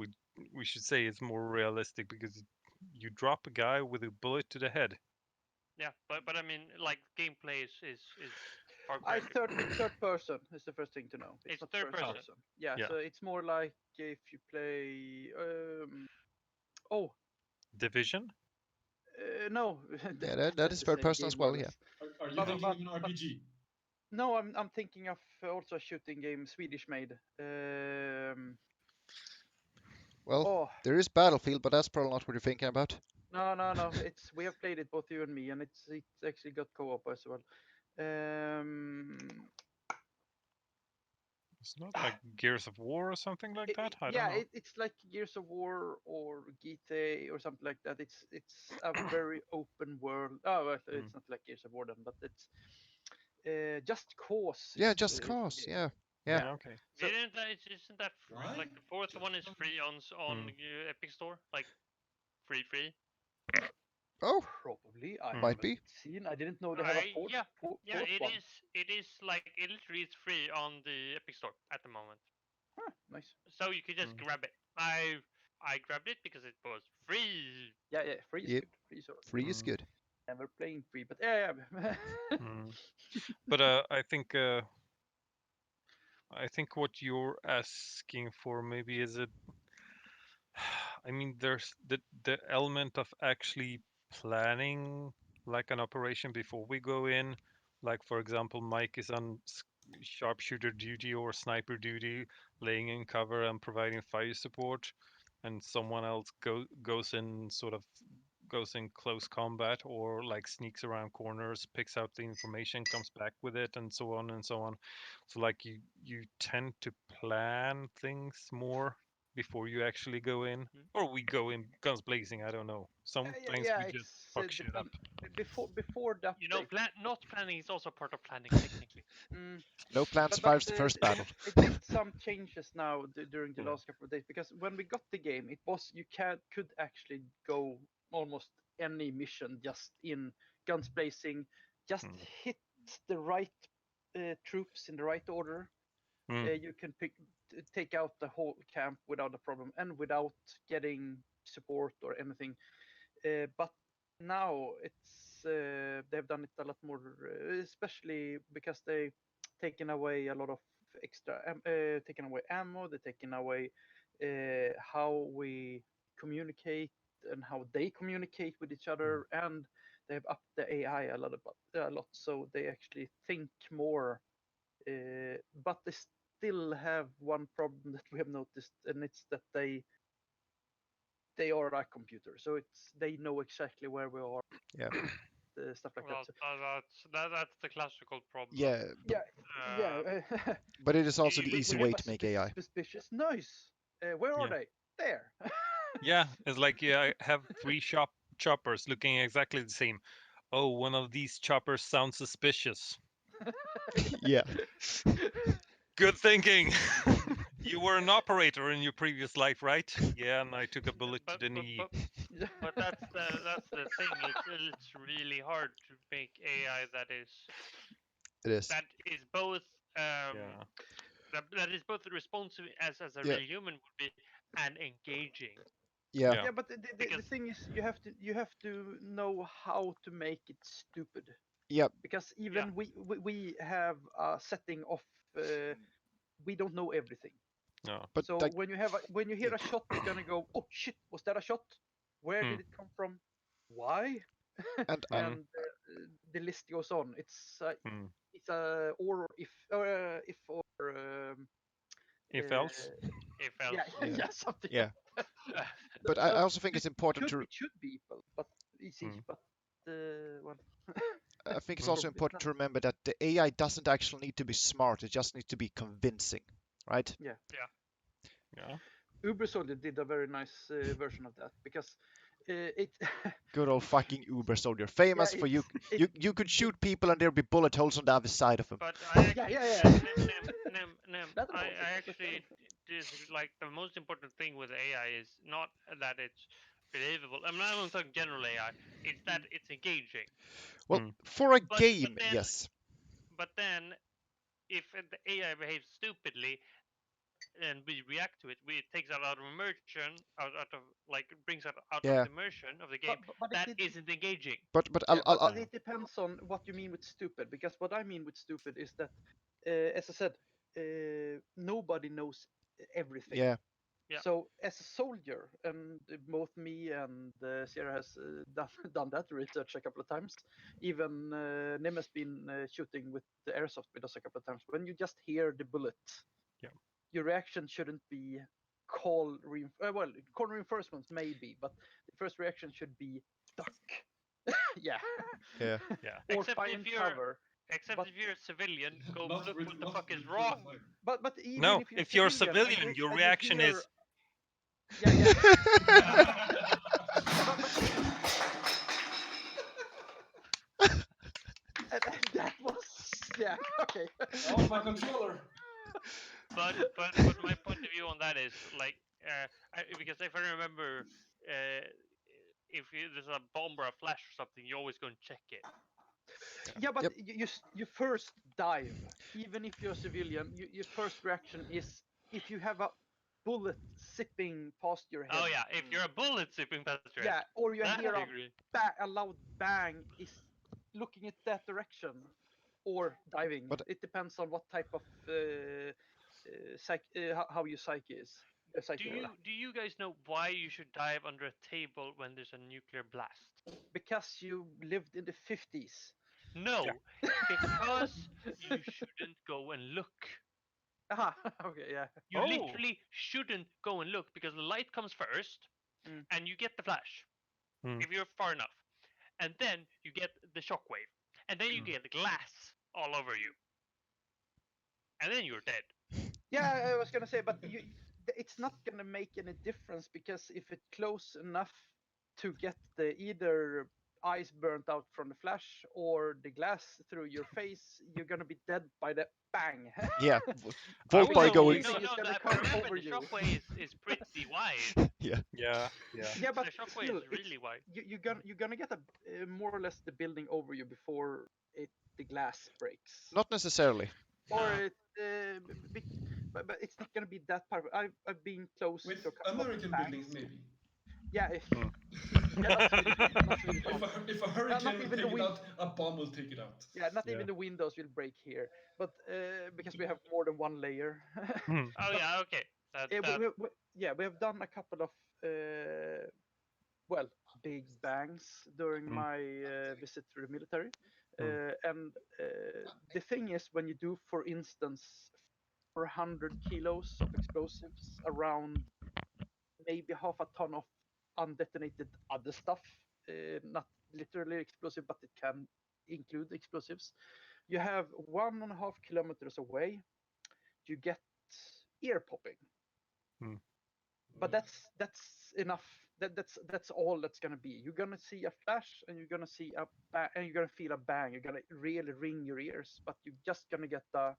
we should say it's more realistic because you drop a guy with a bullet to the head. Yeah, but I mean, like gameplay is Far I Cry. third person is the first thing to know. It's It's not third first person. person. Yeah, Yeah. so it's more like if you play. Oh, Division. No. Yeah, that That's is the third same person game, as more or well. Yeah. less. Are you But- thinking but- of an RPG? No, I'm thinking of also a shooting game, Swedish made. Well, Oh, there is Battlefield, but that's probably not what you're thinking about. no. We have played it, both you and me, and it's actually got co-op as well. It's not like Gears of War or something like that. I yeah, don't know. it's like Gears of War or GTA or something like that. It's a very open world. Oh, well, it's not like Gears of War then, but it's Just Cause. Yeah, is Just the Cause. game. Yeah. Okay. So- Isn't that Why? like the fourth one is free on Epic Store, like free? Oh, Probably. I Might haven't be. seen. I didn't know they have a fourth. Yeah, fourth it one. is. It is like it literally is free on the Epic Store at the moment, Huh, nice. so you can just grab it. I grabbed it because it was free. Yeah, free is Yep. good. Free is alright. Free is good. Never playing free, but yeah. But I think what you're asking for maybe is it. I mean, there's the element of actually planning like an operation before we go in. Like for example, Mike is on sharpshooter duty or sniper duty, laying in cover and providing fire support, and someone else goes in close combat or like sneaks around corners, picks out the information, comes back with it, and so on and so on. So like you tend to plan things more before you actually go in, or we go in guns blazing. I don't know. Sometimes we just fuck shit up. Before that. You know, not planning is also part of planning technically. No plan But- survives but, the first they battle. have made some changes now during the Yeah. last couple of days, because when we got the game, it was you could actually go almost any mission just in guns blazing, just hit the right troops in the right order. You can take out the whole camp without a problem and without getting support or anything. But now they've done it a lot more, especially because they taken away a lot of extra, taken away ammo. They're taking away how we communicate and how they communicate with each other, and they've upped the AI a lot. So they actually think more. But they still have one problem that we have noticed, and it's that they are a computer, so they know exactly where we are. Yeah. Stuff like Well, that. that's the classical problem. Yeah, Yeah. but it is also the you- easy you way have to make AI. Suspicious noise. Where are Yeah. they? There. Yeah, it's like I have three choppers looking exactly the same. Oh, one of these choppers sounds suspicious. Yeah. Good thinking. You were an operator in your previous life, right? Yeah, and I took a bullet to the knee. But that's the thing. It's really hard to make AI that is both Yeah. that is both responsive as a Yeah. real human would be and engaging. Yeah. Yeah, but the thing is, you have to know how to make it stupid. Yep. Because even we have a setting of we don't know everything. No. But So like, when you hear a shot, you're gonna go, oh shit, was that a shot? Where did it come from? Why? and And the list goes on. It's or if or if else. If else. yeah, something. Yeah. Like that. But I also think it's important to. It should be, but easy. But well. I think it's also important to remember that the AI doesn't actually need to be smart. It just needs to be convincing, right? Yeah. Yeah. Uber Soldier did a very nice version of that, because it. Good old fucking Uber Soldier, famous for you could shoot people and there'd be bullet holes on the other side of them. But I actually like the most important thing with AI is not that it's believable. I'm not talking general AI. It's that it's engaging. Well, for a game, yes. but then if the AI behaves stupidly and we react to it, it takes it out of immersion, out of like it brings it out of the immersion of the game. But isn't engaging. But but it depends on what you mean with stupid, because what I mean with stupid is that, as I said, nobody knows everything. Yeah. So as a soldier, and both me and Sierra has done that research a couple of times. Even Nim has been shooting with the airsoft with us a couple of times. When you just hear the bullet, your reaction shouldn't be call reinforcements maybe, but the first reaction should be duck. yeah. Yeah. Or except find cover. Except if you're a civilian, go Not look really- what the not fuck is really wrong. But even No, if you're a civilian, your reaction is. Yeah. That was okay. Oh, my controller. But my point of view on that is like because if I remember, if there's a bomb or a flash or something, you always go and check it. Yeah, but you first dive. Even if you're a civilian, your first reaction is if you have a bullet zipping past your head. Oh yeah, if you're a bullet zipping past your head. Yeah, or you that hear I agree. a loud bang, is looking at that direction or diving. But it depends on what type of how your psyche is. Do you guys know why you should dive under a table when there's a nuclear blast? Because you lived in the 50s. No, because you shouldn't go and look. Okay, yeah. You literally shouldn't go and look because the light comes first, and you get the flash if you're far enough, and then you get the shockwave, and then you get the glass all over you, and then you're dead. Yeah, I was gonna say, but it's not gonna make any difference, because if it's close enough to get the either eyes burnt out from the flash or the glass through your face, you're gonna be dead by the bang. Yeah. Volt by going. No, remember the shockwave is pretty wide. Yeah. Yeah, but the shockwave is really wide. You're gonna get a more or less the building over you before the glass breaks. Not necessarily. Or but it's not gonna be that part. I've been close with to a couple American of buildings, maybe. Yeah. If a hurricane will take it out, a bomb will take it out. Yeah, not even the windows will break here, but because we have more than one layer. Oh yeah, okay. We have done a couple of big bangs during my visit to the military. And the thing is, when you do, for instance, 400 kilos of explosives around maybe half a ton of undetonated other stuff, not literally explosive, but it can include explosives. You have 1.5 kilometers away, you get ear popping. But that's enough. That's all that's gonna be. You're gonna see a flash, and you're gonna see and you're gonna feel a bang. You're gonna really ring your ears, but you're just gonna get a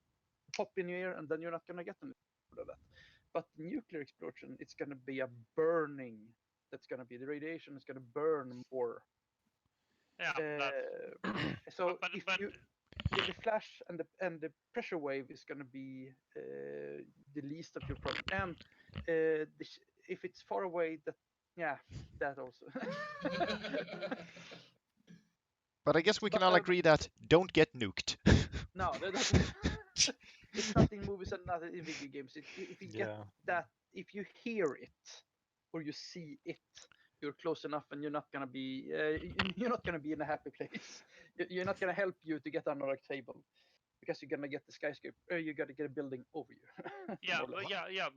pop in your ear, and then you're not gonna get anything of that. But nuclear explosion, it's gonna be a burning. That's gonna be the radiation is gonna burn more. Yeah. So the flash and the pressure wave is going to be the least of your problem, and if it's far away, that also. But I guess we can all agree that don't get nuked. No, it's not in movies and not in video games. If you get that, if you hear it or you see it, you're close enough, and you're not gonna be in a happy place. You're not gonna help you to get under a table, because you're gonna get the skyscraper, or you gotta get a building over you.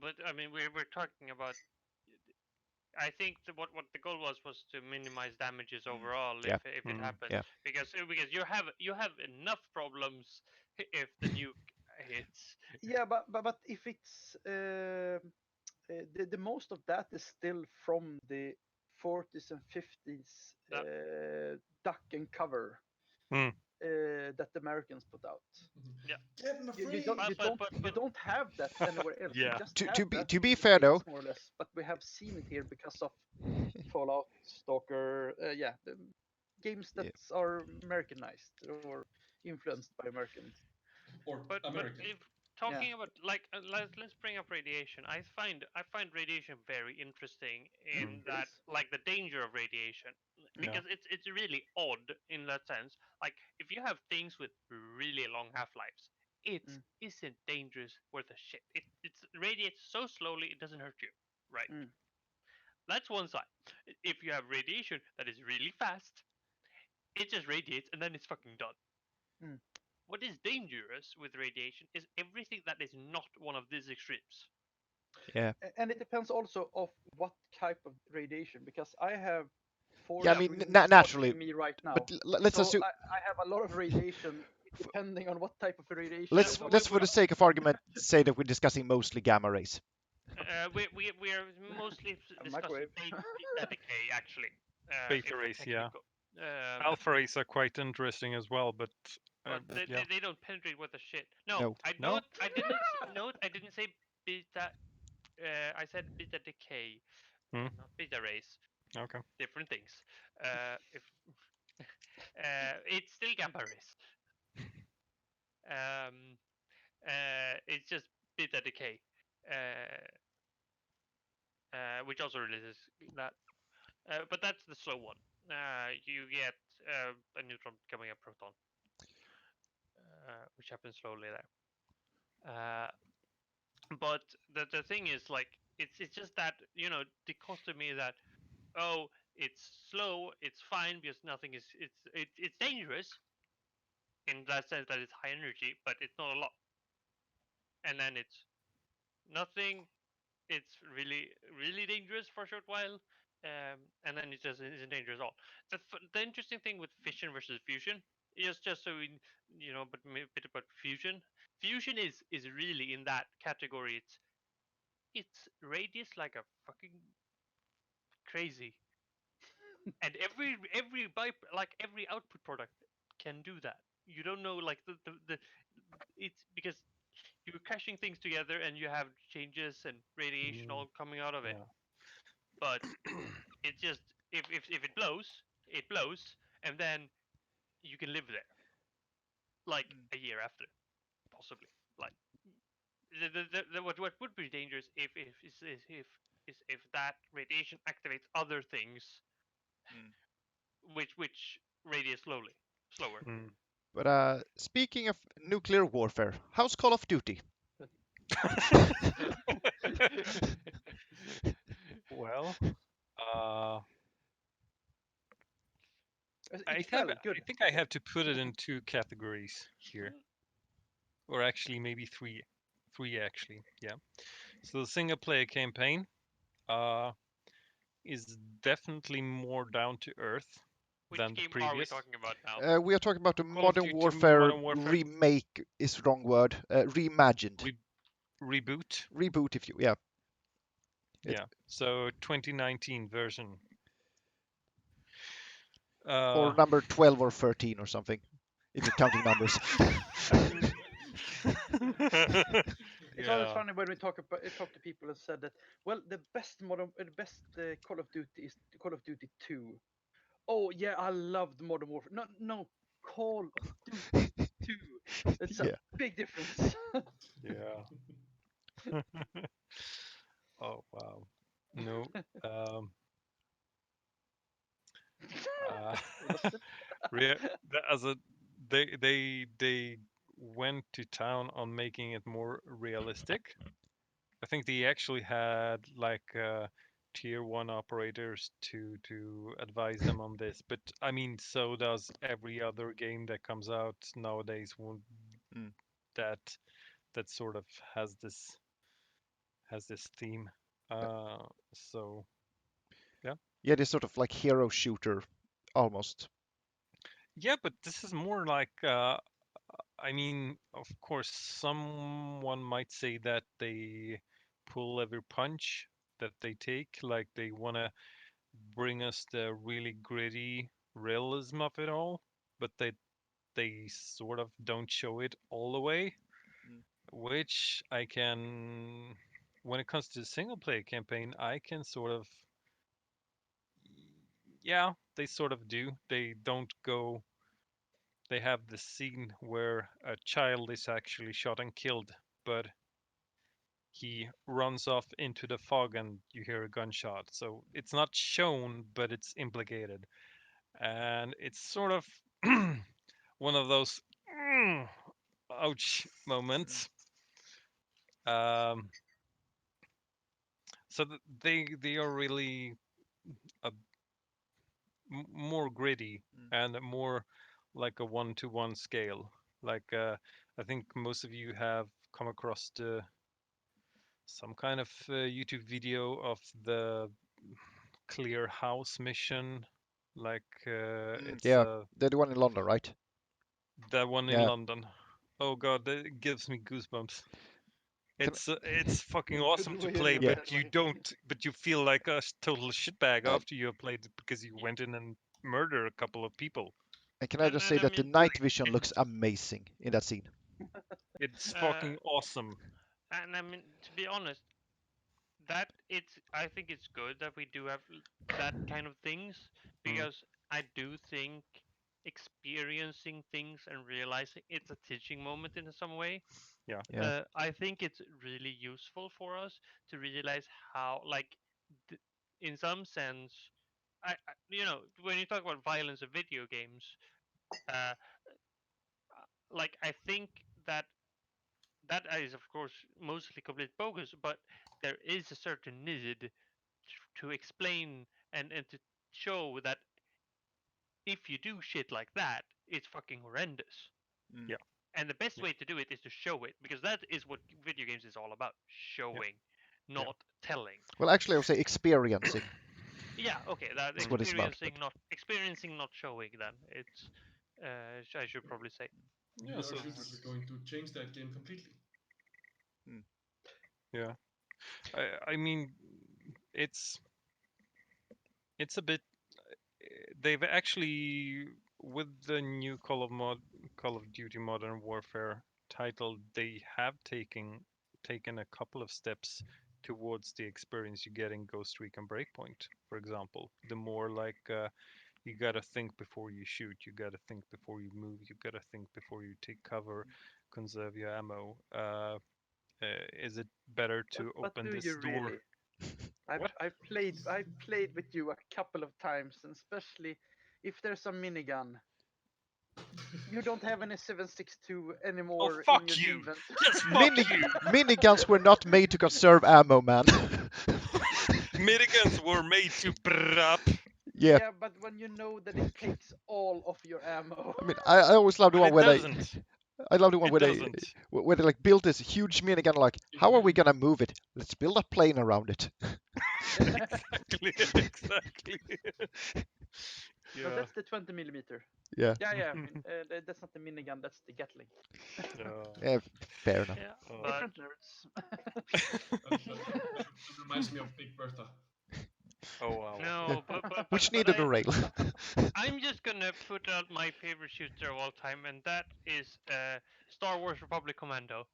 But I mean, we're talking about. I think what the goal was to minimize damages overall if it happens. Yeah. Because you have enough problems if the nuke hits. Yeah, but if it's the most of that is still from the 40s and 50s duck and cover that the Americans put out. You don't have that anywhere else. Yeah. To be fair though, more or less, but we have seen it here because of Fallout, Stalker, the games that are Americanized or influenced by Americans. or But American. if talking about like let's bring up radiation. I find radiation very interesting in that like the danger of radiation because it's really odd in that sense. Like if you have things with really long half lives, it isn't dangerous worth a shit. It's radiates so slowly it doesn't hurt you, right? That's one side. If you have radiation that is really fast, it just radiates and then it's fucking done. What is dangerous with radiation is everything that is not one of these extremes. Yeah. And it depends also of what type of radiation, because I have four Yeah, I mean, screens naturally. watching me right now. But let's so assume. I have a lot of radiation depending on what type of radiation. Let's for the sake of argument say that we're discussing mostly gamma rays. We are mostly discussing beta decay actually. Beta rays, yeah. Alpha rays are quite interesting as well, but they don't penetrate with the shit. No. I didn't say beta. I said beta decay, not beta rays. Okay. Different things. If it's still gamma rays. It's just beta decay, which also releases that. But that's the slow one. You get a neutron becoming a proton, which happens slowly there. But the thing is, like, it's just that dichotomy that it's slow, it's fine because nothing is it's dangerous in that sense that it's high energy, but it's not a lot. And then it's nothing. It's really really dangerous for a short while, and then it just isn't dangerous at all. The interesting thing with fission versus fusion is just so we but a bit about fusion. Fusion is really in that category. It's radius like a fucking crazy, and every output product can do that. You don't know like the it's because you're crashing things together and you have changes and radiation all coming out of it. But it's just if it blows, it blows, and then you can live there like a year after, possibly. Like what would be dangerous if that radiation activates other things, which radiate slower. But speaking of nuclear warfare, how's Call of Duty? Well, I think I have to put it in two categories here, or actually maybe three actually. Yeah. So the single player campaign is definitely more down to earth than the previous. Are we talking about now? We are talking about the Modern Warfare remake is wrong word. Reimagined. Reboot. Reboot, if you Yeah. So 2019 version. Or number 12 or 13 or something, if you're counting numbers. It's always funny when we talk to people and said that, well, the best Call of Duty is Call of Duty 2. Oh yeah, I loved Modern Warfare. No, Call of Duty 2. It's a big difference. Yeah. Oh wow. No. They went to town on making it more realistic. I think they actually had like tier 1 operators to advise them on this, but I mean, so does every other game that comes out nowadays. That sort of has this theme. So yeah, this sort of like hero shooter almost. Yeah, but this is more like I mean, of course, someone might say that they pull every punch that they take, like they want to bring us the really gritty realism of it all, but they sort of don't show it all the way, which I can, when it comes to the single player campaign, I can sort of, yeah, they sort of do. They don't go they have this scene where a child is actually shot and killed, but he runs off into the fog and you hear a gunshot. So it's not shown, but it's implicated. And it's sort of one of those ouch moments. So they are really a, more gritty and more like a 1-to-1 scale. Like I think most of you have come across some kind of YouTube video of the clear house mission. Like it's Yeah, the one in London, right? that one in Yeah. London. Oh god, that gives me goosebumps. It's fucking awesome to play, Yeah. but you don't. But you feel like a total shitbag Uh, after you have played it because you went in and murdered a couple of people. And can I just say I that the mean, night vision looks amazing in that scene? It's fucking awesome. and I mean, to be honest, I think it's good that we do have that kind of things, because I do think experiencing things and realizing it's a teaching moment in some way. Yeah. I think it's really useful for us to realize how, like, in some sense, when you talk about violence in video games, uh, like, I think that that is, of course, mostly complete bogus, but there is a certain need to explain and to show that if you do shit like that, it's fucking horrendous. Yeah. And the best way to do it is to show it, because that is what video games is all about: showing, not telling. Well, actually, I would say experiencing. Yeah, okay, that That's what it's about. experiencing, not showing. Then it's, I should probably say. VR shooters are going to change that game completely. Yeah. I mean, it's a bit. They've actually, with the new Call of Duty Modern Warfare title, they have taken a couple of steps towards the experience you get in Ghost Recon Breakpoint, for example. The more like you gotta think before you shoot, you gotta think before you move, you gotta think before you take cover, conserve your ammo. Is it better to open this door? Really? I've played with you a couple of times, and especially if there's a minigun. You don't have any 7.62 anymore fuck in your you! defense. Yes, fuck you! Miniguns were not made to conserve ammo, man. Miniguns were made to up. Yeah. Yeah, but when you know that it takes all of your ammo. I mean, I always love the one it where doesn't. I love the one It where doesn't. they like build this huge minigun. Like, how are we gonna move it? Let's build a plane around it. Exactly. But Yeah. that's the 20 millimeter. Yeah. Yeah. I mean, that's not the minigun. That's the Gatling. Yeah, fair enough. Yeah, Different nerds. That reminds me of Big Bertha. Oh wow. no, but Which but needed a rail. I'm just gonna put out my favorite shooter of all time, and that is Star Wars Republic Commando.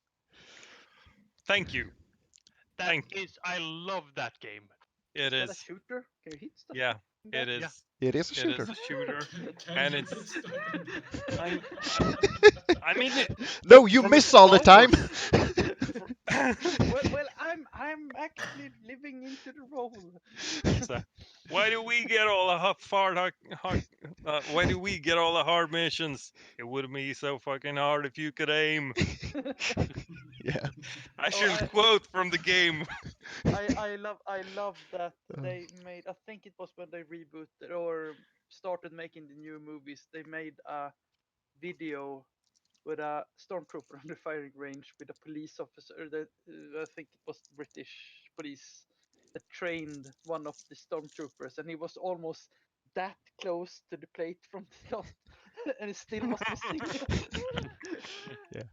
Thank you. I love that game. It is that is. a shooter? Can you hit stuff? Yeah, it is. Yeah. It is a shooter. It is a shooter. And it's. I mean, no, you miss all the time. well, I'm actually living into the role. So, why do we get all the why do we get all the hard missions? It would be so fucking hard if you could aim. Yeah. I should quote from the game. I love that they made. I think it was when they rebooted or started making the new movies. They made a video with a stormtrooper on the firing range with a police officer that I think it was British police that trained one of the stormtroopers, and he was almost that close to the plate from the shot, and it still was missing. Yeah.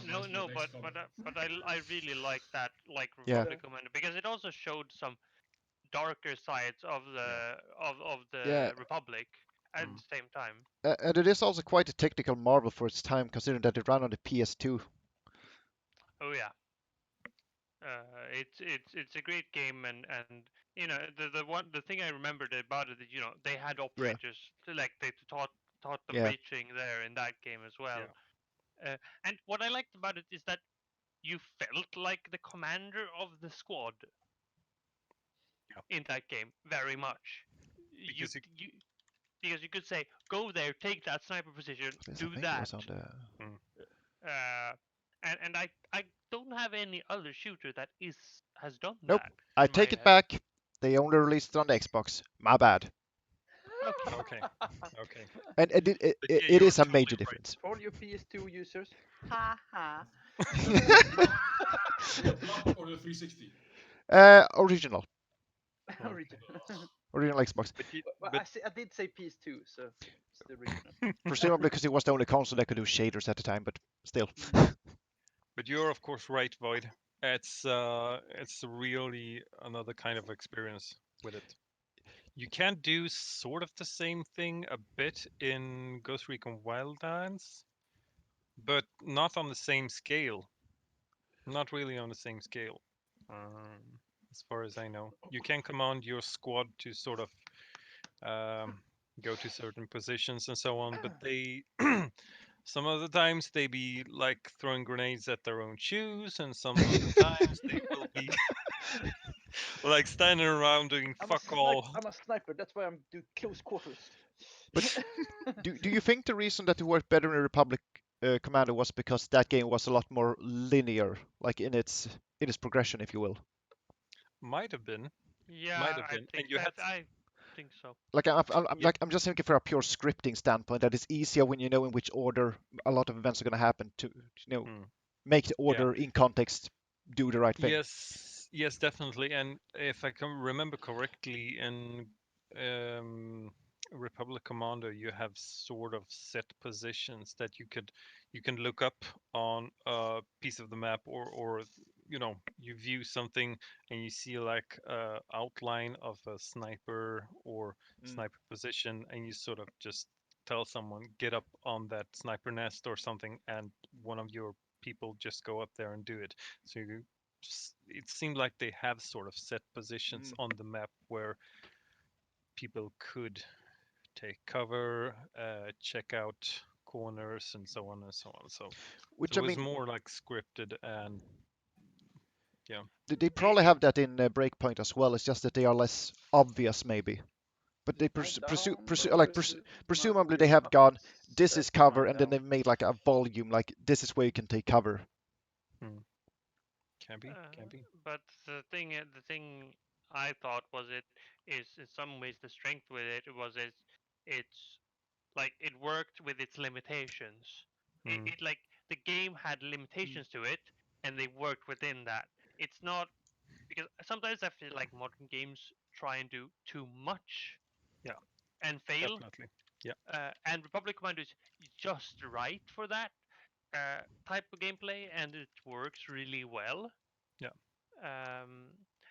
No, but I really like that, like Yeah. Republic Commando, because it also showed some darker sides of the Yeah. Republic at the same time. And it is also quite a technical marvel for its time, considering that it ran on the PS2. Oh yeah. It's a great game, and the thing I remembered about it is, they had operators to, like, they taught them Yeah. breaching there in that game as well. And what I liked about it is that you felt like the commander of the squad in that game very much. Because Because you could say, go there, take that sniper position, Yes, I do think it that. was on the... And I don't have any other shooter that has done Nope. that. I in my take it head. back. They only released it on the Xbox. My bad. Okay. Okay. And it But yeah, it you're is a totally major right. difference. For all you PS2 users, ha ha. The block or the 360? Original. Original Xbox. But I did say PS2, so it's the original. Presumably because it was the only console that could do shaders at the time, but still. But you're of course right, Void. It's really another kind of experience with it. You can do sort of the same thing a bit in Ghost Recon Wildlands, but not on the same scale. Not really on the same scale, as far as I know. You can command your squad to sort of go to certain positions and so on, but they some of the times they be like throwing grenades at their own shoes, and some of the times they will be like standing around doing fuck all. I'm a sniper, that's why I'm do close quarters. But do you think the reason that it worked better in Republic Commando was because that game was a lot more linear, like in its progression, if you will? Might have been. Yeah, Might have I been. think And you had I think so. Like Yeah. I'm just thinking for a pure scripting standpoint that it's easier when you know in which order a lot of events are going to happen to make the order in context do the right thing. Yes, definitely. And if I can remember correctly, in Republic Commando, you have sort of set positions that you can look up on a piece of the map, or you view something and you see like a outline of a sniper or sniper position, and you sort of just tell someone get up on that sniper nest or something, and one of your people just go up there and do it. So it seemed like they have sort of set positions on the map where people could take cover, check out corners, and so on and so on. So Which it I was mean, more like scripted, and yeah. they probably have that in Breakpoint as well. It's just that they are less obvious, maybe. But they presumably they have gone, this is cover, and then they've made like a volume, like this is where you can take cover. Can be. But the thing I thought was it is in some ways the strength with it was it's like it worked with its limitations. It like the game had limitations to it, and they worked within that. It's not because sometimes I feel like modern games try and do too much, and fail. Definitely, yeah. And Republic Commando is just right for that type of gameplay, and it works really well. Yeah.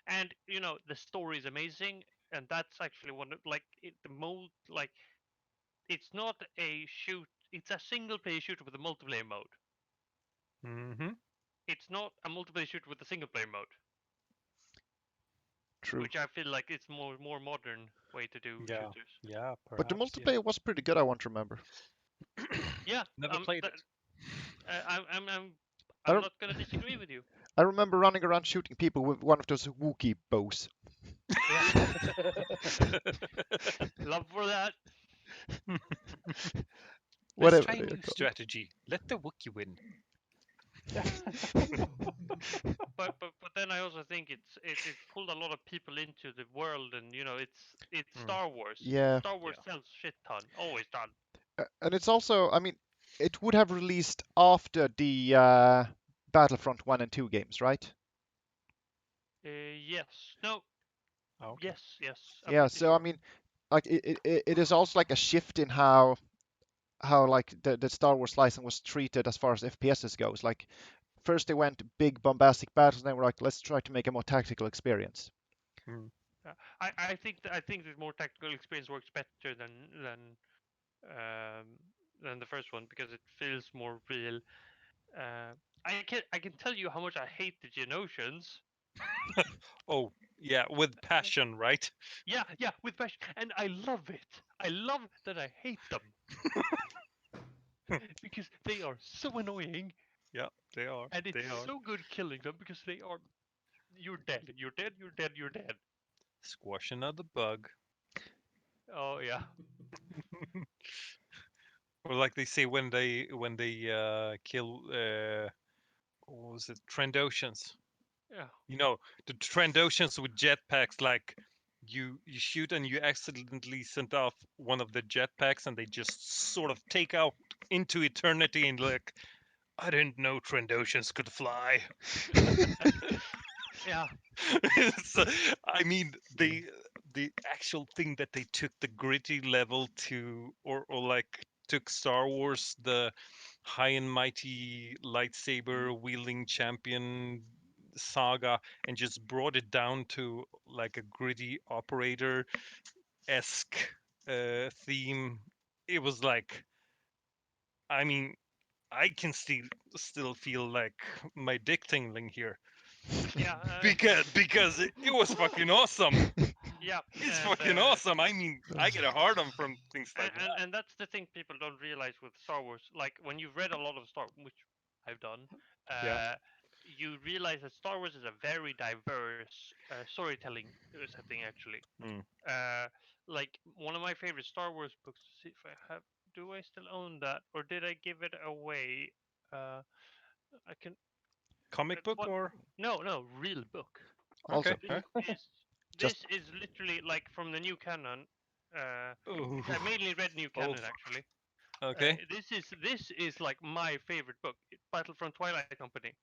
And the story is amazing, and that's actually one of the mode it's not a shoot. It's a single player shooter with a multiplayer mode. Mm-hmm. It's not a multiplayer shooter with a single player mode. True. Which I feel like it's more modern way to do shooters. Yeah, perhaps, but the multiplayer was pretty good. I want to remember. Yeah, never played it. I'm not gonna disagree with you. I remember running around shooting people with one of those Wookiee bows. Yeah. Love for that. Let's try a new strategy. Let the Wookiee win. but then I also think it pulled a lot of people into the world, and it's Star Wars. Yeah. Star Wars sells shit ton, always done. And it's also, I mean, it would have released after the Battlefront 1 and 2 games, right? Yes. No. Okay. Yes. Yeah. So sure. I mean, like it is also like a shift in how like the Star Wars license was treated as far as FPSs goes. Like first they went big bombastic battles, and then we're like, let's try to make a more tactical experience. I think the more tactical experience works better than the first one because it feels more real. I can tell you how much I hate the Geonosians. Oh yeah, with passion, right? Yeah, with passion, and I love it. I love that I hate them. Because they are so annoying. Yeah, they are. And it's so good killing them because they are. You're dead. You're dead. You're dead. You're dead. Squash another bug. Oh yeah. Or like they say when they kill what was it, Trandoshans. Yeah. You know, the Trandoshans with jetpacks, like you shoot and you accidentally send off one of the jetpacks and they just sort of take out into eternity and like, I didn't know Trandoshans could fly. Yeah. So, I mean, the actual thing that they took the gritty level to, or like took Star Wars, the high and mighty lightsaber wielding champion saga, and just brought it down to like a gritty operator esque theme. It was like, I mean, I can still feel like my dick tingling here. Yeah. Because it was fucking awesome. Yeah. It's And, fucking awesome. I mean, I get a hard on from things like that. and that's the thing people don't realize with Star Wars. Like when you've read a lot of Star, which I've done, Yeah. you realize that Star Wars is a very diverse storytelling setting. Actually, Mm. like one of my favorite Star Wars books. See if I have. Do I still own that, or did I give it away? I can. Comic book What? or No, real book. Also, okay? This Huh? is just this is literally like from the new canon. Ooh. I mainly read new Oh, canon fuck. actually. Okay. This is like my favorite book, Battlefront Twilight Company.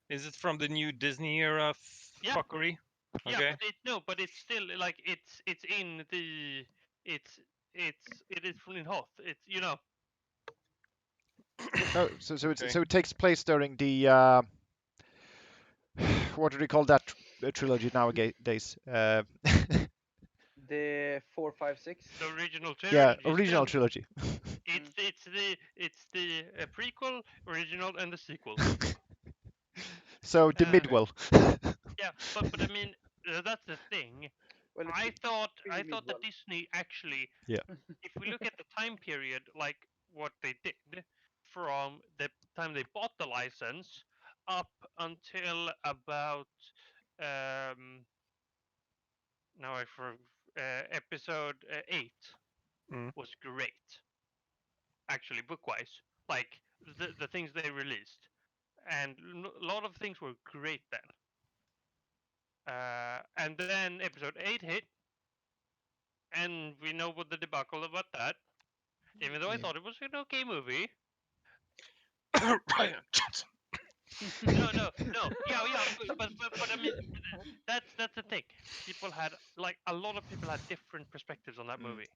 Is it from the new Disney era Yeah, fuckery? yeah, Okay. but it's still like it's in the it is in Hoth. It's no. So Okay. it takes place during the what do they call that trilogy nowadays? The 4, 5, 6. the original Yeah, trilogy original still. trilogy. It's the prequel, original, and the sequel. So the Uh, midwell. yeah, but I mean that's the thing. Well, I thought pretty that midwell. Disney actually, Yeah. if we look at the time period, like what they did from the time they bought the license up until about um now I for episode 8 Mm. was great, actually book wise, like the things they released, and a lot of things were great then. And then episode 8 hit, and we know what the debacle about that. Even though I thought it was an okay movie. Ryan Johnson. No. Yeah. But I mean, that's the thing. People had like a lot of people had different perspectives on that movie.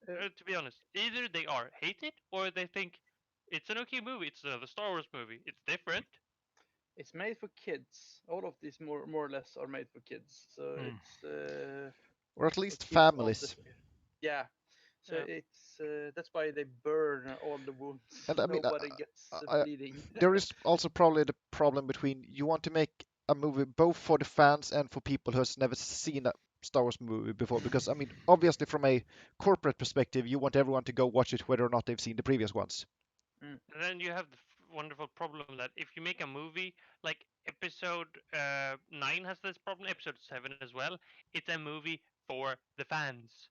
To be honest, either they are hate it or they think it's an okay movie. It's another Star Wars movie. It's different. It's made for kids. All of these more or less are made for kids. So it's Or at least for kids of families. yeah. So Yeah. it's that's why they burn all the wounds. And I mean, Nobody gets bleeding. there is also probably the problem between you want to make a movie both for the fans and for people who has never seen a Star Wars movie before. Because I mean, obviously from a corporate perspective, you want everyone to go watch it whether or not they've seen the previous ones. And then you have the wonderful problem that if you make a movie like episode 9 has this problem, episode 7 as well, it's a movie for the fans.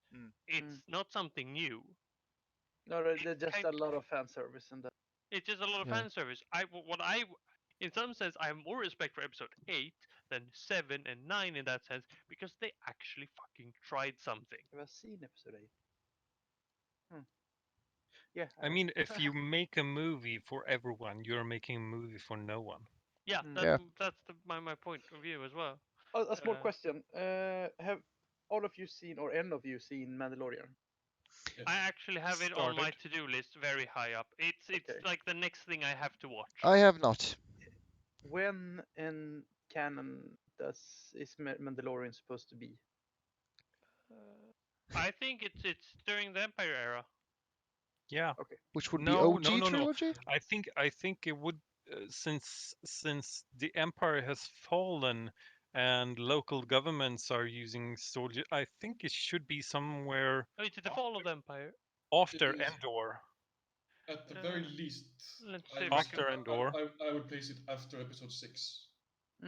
It's not something new. No, there's just a lot of fan service in that. It's just a lot of Yeah. fan service. In some sense, I have more respect for episode 8 than 7 and 9 in that sense because they actually fucking tried something. Have I seen episode 8? Yeah. I mean, if you make a movie for everyone, you're making a movie for no one. Yeah, Yeah. that's my point of view as well. A small question. Have all of you seen, or any of you seen Mandalorian? Yes. I actually have it on my to-do list very high up. It's Okay. like the next thing I have to watch. I have not. When in canon is Mandalorian supposed to be? I think it's during the Empire era. Yeah. Okay. Which would be No, OG trilogy? I think it would since the Empire has fallen, and local governments are using soldier. I think it should be somewhere Oh, it's the fall of the empire. after It is. Endor. At the very least, Let's I, see if would- I can. After Endor. I would place it after episode 6.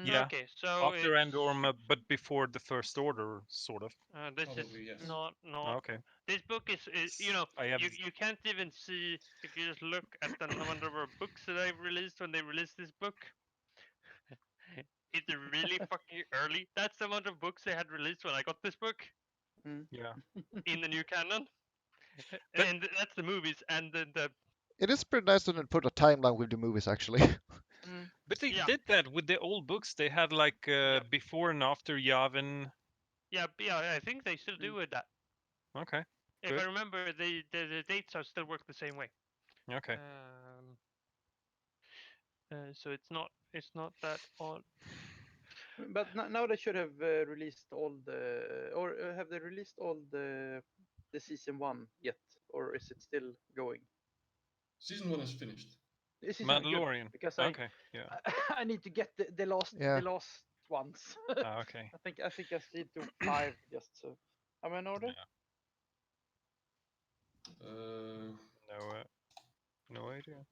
Yeah. Okay, so After it's, Endor, but before the First Order, sort of. this Probably, is yes. not. Okay. This book is you know, I have. you can't even see if you just look at the number of books that I've released when they released this book. It's really fucking early. That's the amount of books they had released when I got this book Yeah. in the new canon, But- and that's the movies and the. It is pretty nice to put a timeline with the movies, actually. But they Yeah. did that with the old books. They had like before and after Yavin. Yeah, I think they still do with that. Okay. If Good. I remember, the dates are still work the same way. Okay. So it's not that odd. But now they should have released all the, or have they released all the season 1 yet, or is it still going? Season 1 is finished. This is Mandalorian. because Okay. Yeah. I need to get the last Yeah. the last ones. Okay. I think I see to 5 just so. Am I in order? No idea.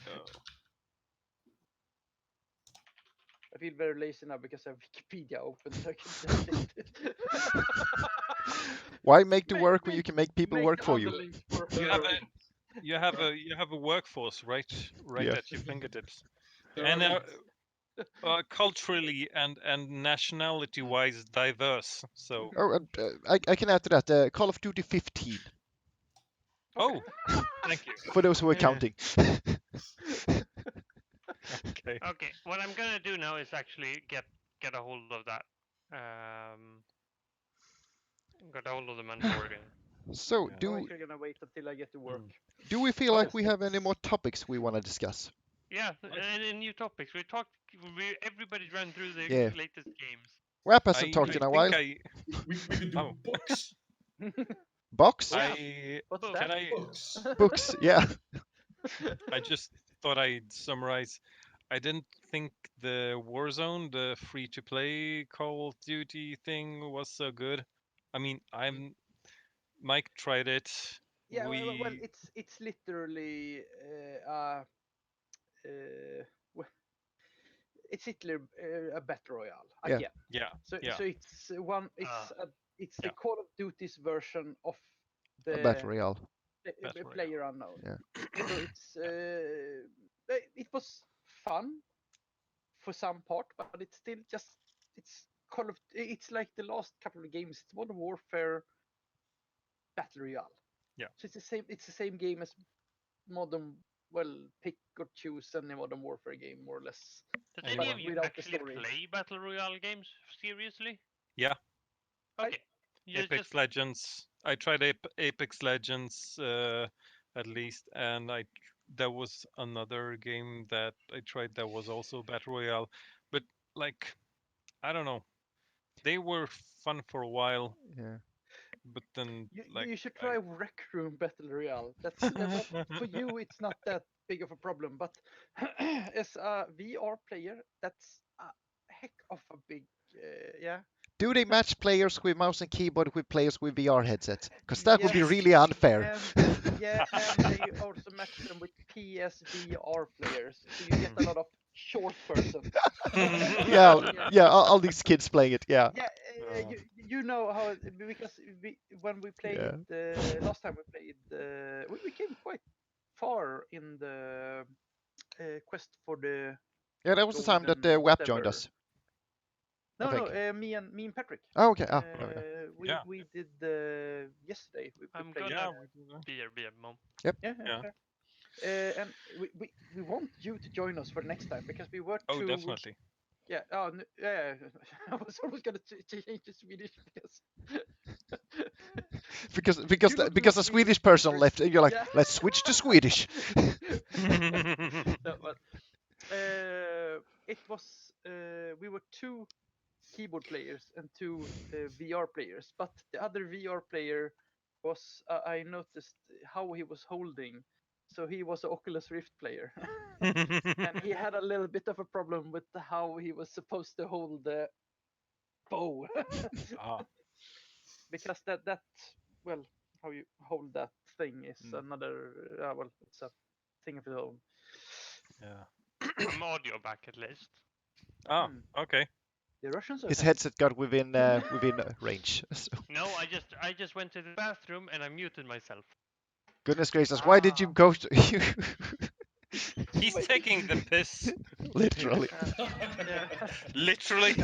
Oh. I feel very lazy now because I have Wikipedia open, so I can just read it. Why make the work when you can make people work the for other you? links for You her. have a workforce, right? Right Yeah. at your fingertips. There And are culturally and nationality-wise diverse. So. Oh, and I can add to that. Call of Duty 15, Oh, thank you. for those who are counting. Okay. Okay, what I'm gonna do now is actually get a hold of that. Get a hold of the Mandalorian. So, Yeah. I'm actually gonna wait until I get to work. do we feel Oh, like we have any more topics we want to discuss? Yeah, and new topics. We talked. Everybody ran through the Yeah. latest games. Wap hasn't talked in a while. we could do Oh. books. Box? What's can that? I Books. Books, yeah. I just thought I'd summarize. I didn't think the Warzone, the free-to-play Call of Duty thing, was so good. I mean, Mike tried it. Yeah, well, We it's literally well, it's literally a battle royale Yeah. again. yeah So yeah it's it's the yeah. Call of Duty's version of A the battle royale. Battle Royale. Player Unknown. Yeah. So it's it was fun for some part, but it's still just it's like the last couple of games. It's Modern Warfare Battle Royale. Yeah. So it's the same game as Modern, well, pick or choose any Modern Warfare game more or less. Did And any you- of you without the actually story. play battle royale games seriously? Yeah. Okay. You Apex just Legends. I tried Apex Legends at least, and there was another game that I tried that was also Battle Royale, but like I don't know, they were fun for a while, Yeah. but then like You should try Rec Room Battle Royale. That's for you. It's not that big of a problem, but as a VR player, that's a heck of a big yeah. Do they match players with mouse and keyboard with players with VR headsets? Because that would be Yes, really unfair. and they also match them with PSVR players, so you get a lot of short persons. yeah, all these kids playing it. Yeah. Yeah, you know how because when we played Yeah. last time we played we came quite far in the quest for the Yeah, that was the time that golden WAP joined whatever. us. No, I think. me and Patrick. Oh, okay. Ah, okay. Yeah. We did yesterday. We I'm played. gonna yeah, beer mom. Yeah. Yeah. Fair. And we want you to join us for next time because we were oh too. definitely. Yeah. Oh, yeah. I was almost gonna change to Swedish because. because a Swedish person left, and you're like, Yeah. let's switch to Swedish. No, but it was we were 2 keyboard players and 2 VR players, but the other VR player was I noticed how he was holding so he was an Oculus Rift player, and he had a little bit of a problem with how he was supposed to hold the bow. Because that well, how you hold that thing is another well, it's a thing of its own. I'm audio back at least. Okay. The Russians. His headset got within range. So. No, I just went to the bathroom and I muted myself. Goodness gracious! Why did you go to? He's taking the piss. Literally. Yeah. Literally.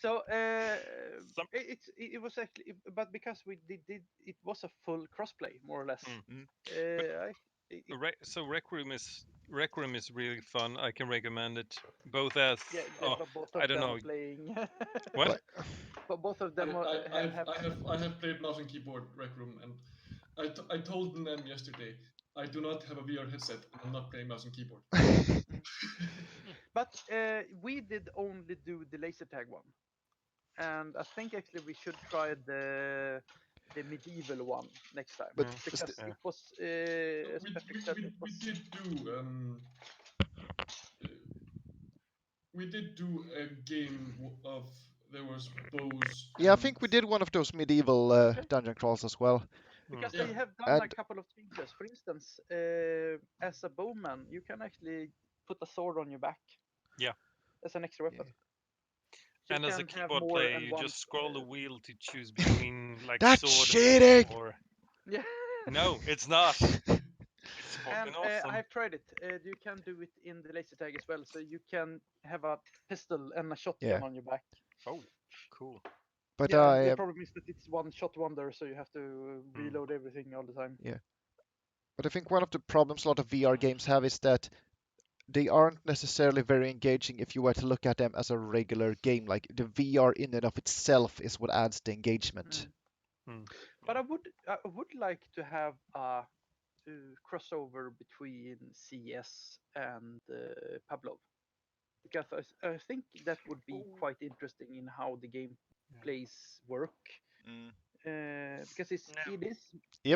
So it was actually, but because we did it was a full crossplay more or less. So Rec Room is really fun. I can recommend it. Both as both of I don't them know. are playing. What? But both of them I have played mouse and keyboard Rec Room, and I told them yesterday I do not have a VR headset and I'm not playing mouse and keyboard. But we did only do the laser tag one, and I think actually we should try the medieval one next time, but because it was as Patrick said, it was... we did do a game of there was bows. Yeah, I think we did one of those medieval dungeon crawls as well. Because they have done a couple of changes. For instance, as a bowman, you can actually put a sword on your back. Yeah. As an extra weapon. So and as a keyboard player, you just scroll the wheel to choose between like That's sword cheating! or. Yeah. No, it's not. It's and awesome. I've tried it. You can do it in the laser tag as well. So you can have a pistol and a shotgun on your back. Oh, cool. But the problem is that it's one shot wonder, so you have to reload everything all the time. Yeah. But I think one of the problems a lot of VR games have is that they aren't necessarily very engaging if you were to look at them as a regular game. Like the VR in and of itself is what adds the engagement. But I would like to have a crossover between CS and Pavlov, because I think that would be quite interesting in how the game plays work. Because it is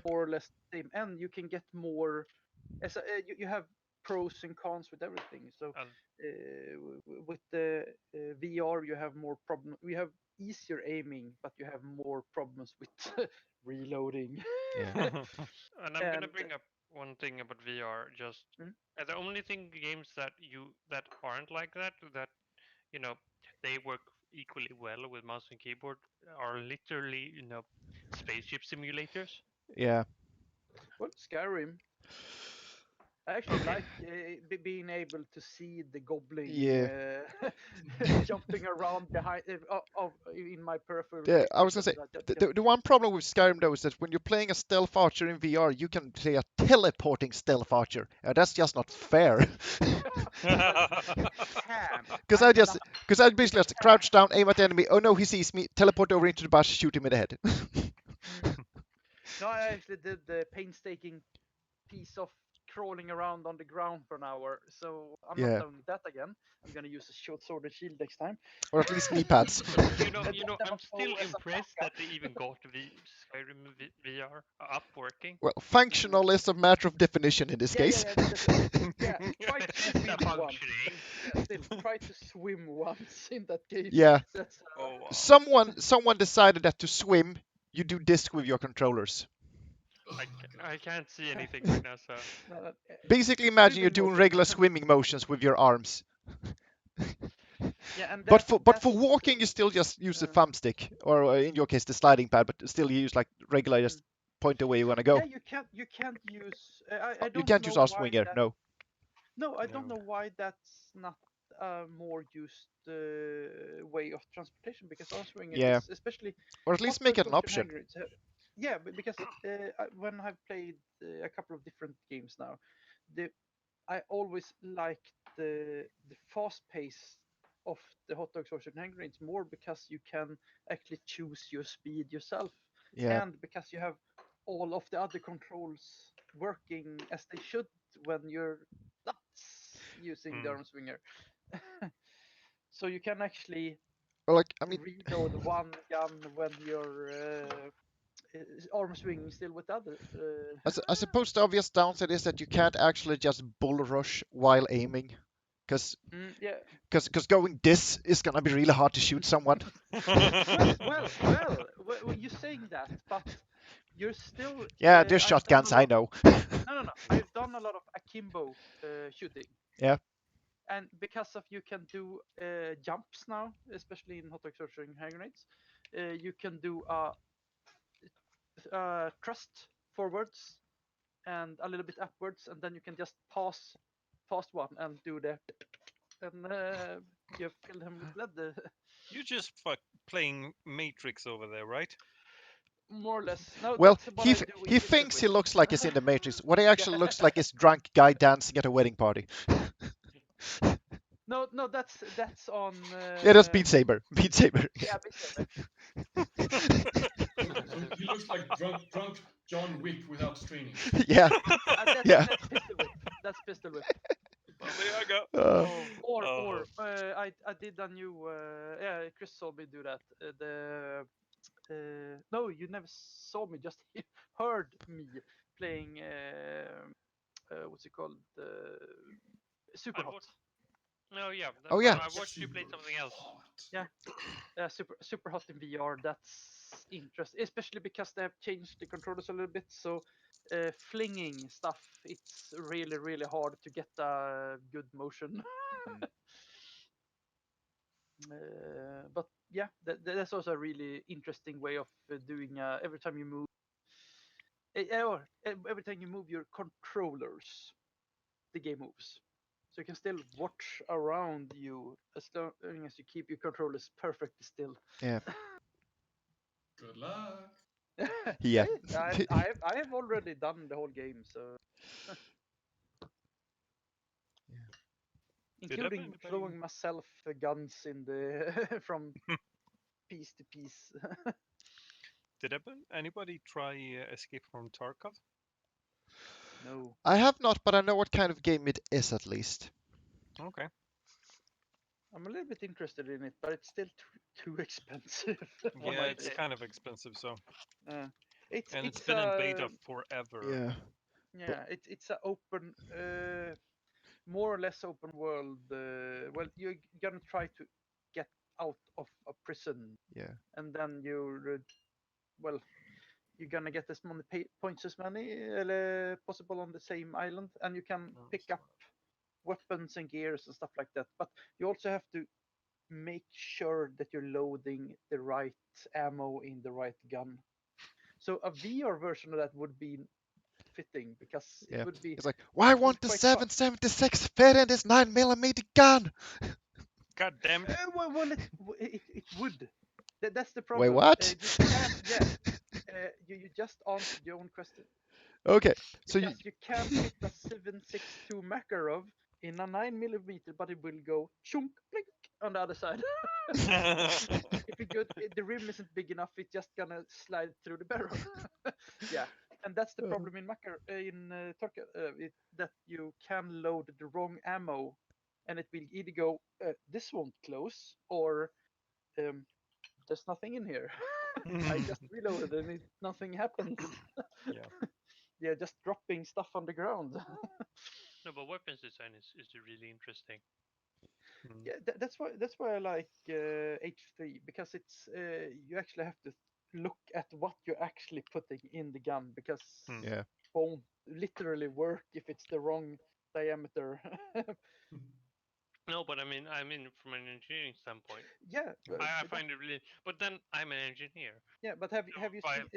more or less the same, and you can get more. As you have pros and cons with everything. So with the VR, you have more problem. We have easier aiming, but you have more problems with reloading. Yeah. And I'm gonna bring up one thing about VR. Just the only games that aren't like that they work equally well with mouse and keyboard are literally spaceship simulators. Yeah. Well, Skyrim. I actually like being able to see the goblin jumping around behind in my peripheral. Yeah, I was gonna say the one problem with Skyrim though is that when you're playing a stealth archer in VR, you can play a teleporting stealth archer, and that's just not fair. Because I basically just crouch down, aim at the enemy. Oh no, he sees me. Teleport over into the bush, shoot him in the head. No, I actually did the painstaking piece of crawling around on the ground for an hour, so I'm not doing that again. I'm gonna use a short sword and shield next time. Or at least knee pads. I'm still impressed that they even got the Skyrim VR up working. Well, functional is a matter of definition in this case. Try to swim once. Still, try to swim once in that game. Yeah. Someone decided that to swim, you do disc with your controllers. I can't see anything right now, so... Basically, imagine you're doing regular swimming motions with your arms. Yeah, and but for walking, you still just use the thumbstick, or in your case, the sliding pad. But still, you use like regular, just point the way you want to go. Yeah, you can't use. I don't you can't know use our swinger. No. No, I don't know why that's not a more used way of transportation, because our swinger is especially. Or at least make it an option. Yeah, because when I've played a couple of different games now, I always like the fast pace of the hot dogs or hand grenades more, because you can actually choose your speed yourself, and because you have all of the other controls working as they should when you're not using the arm swinger. So you can actually reload one gun when you're arm swinging still with other. I suppose the obvious downside is that you can't actually just bull rush while aiming, because Yeah. going this is gonna be really hard to shoot someone. Well, you're saying that, but you're still. Yeah, there's I've done shotguns, a I lot. know. No. I've done a lot of akimbo shooting. Yeah. And because of you can do jumps now, especially in hot dog searching hand grenades, you can do thrust forwards and a little bit upwards, and then you can just pass past one and do the, and you fill him with blood. You just playing Matrix over there, right? More or less. No, Well, that's what I do. he thinks he looks like he's in the Matrix. What he actually looks like is drunk guy dancing at a wedding party. No, that's on. Yeah, that's Beat Saber. Beat Saber. Yeah, Beat Saber. So he looks like drunk John Wick without training. Yeah. Yeah. That's Pistol Whip. That's Pistol Whip. Well, there I go. Or I did a new. Yeah, Chris saw me do that. No, you never saw me. Just heard me playing. What's it called? Super Hot. No, yeah. Oh, yeah. I watched you play something else. Yeah, super hot in VR. That's interesting, especially because they have changed the controllers a little bit. So flinging stuff, it's really hard to get a good motion. But yeah, that's also a really interesting way of doing. Every time you move, or every time you move your controllers, the game moves. So you can still watch around you as long as you keep your controllers perfectly still. Yeah. Good luck. Yeah. I have already done the whole game, so including throwing myself guns in the from piece to piece. Did anybody try Escape from Tarkov? No. I have not, but I know what kind of game it is at least. Okay. I'm a little bit interested in it, but it's still too expensive. Yeah, it's kind of expensive, so. It's been in beta forever. Yeah. Yeah, it's an open, more or less open world. Well, you're gonna try to get out of a prison. Yeah. And then you're gonna get as many points as many possible on the same island, and you can pick up weapons and gears and stuff like that. But you also have to make sure that you're loading the right ammo in the right gun. So a VR version of that would be fitting, because it would be. It's like, why won't the 7.76 fit in this 9mm gun? God damn it. Well, it would. That's the Wait, problem. what? You just answered your own question. Okay, so you can't hit a 7.62 Makarov in a 9mm, but it will go chunk blink on the other side. If the rim isn't big enough, it's just gonna slide through the barrel. Yeah, and that's the problem in Turkey, that you can load the wrong ammo, and it will either go this won't close, or there's nothing in here. I just reloaded and nothing happens. Yeah, just dropping stuff on the ground. No, but weapons design is really interesting. Yeah, that's why I like H3, because it's you actually have to look at what you're actually putting in the gun, because it won't literally work if it's the wrong diameter. No, but I mean from an engineering standpoint. Yeah, I find it really. But then I'm an engineer. Yeah, but have you seen?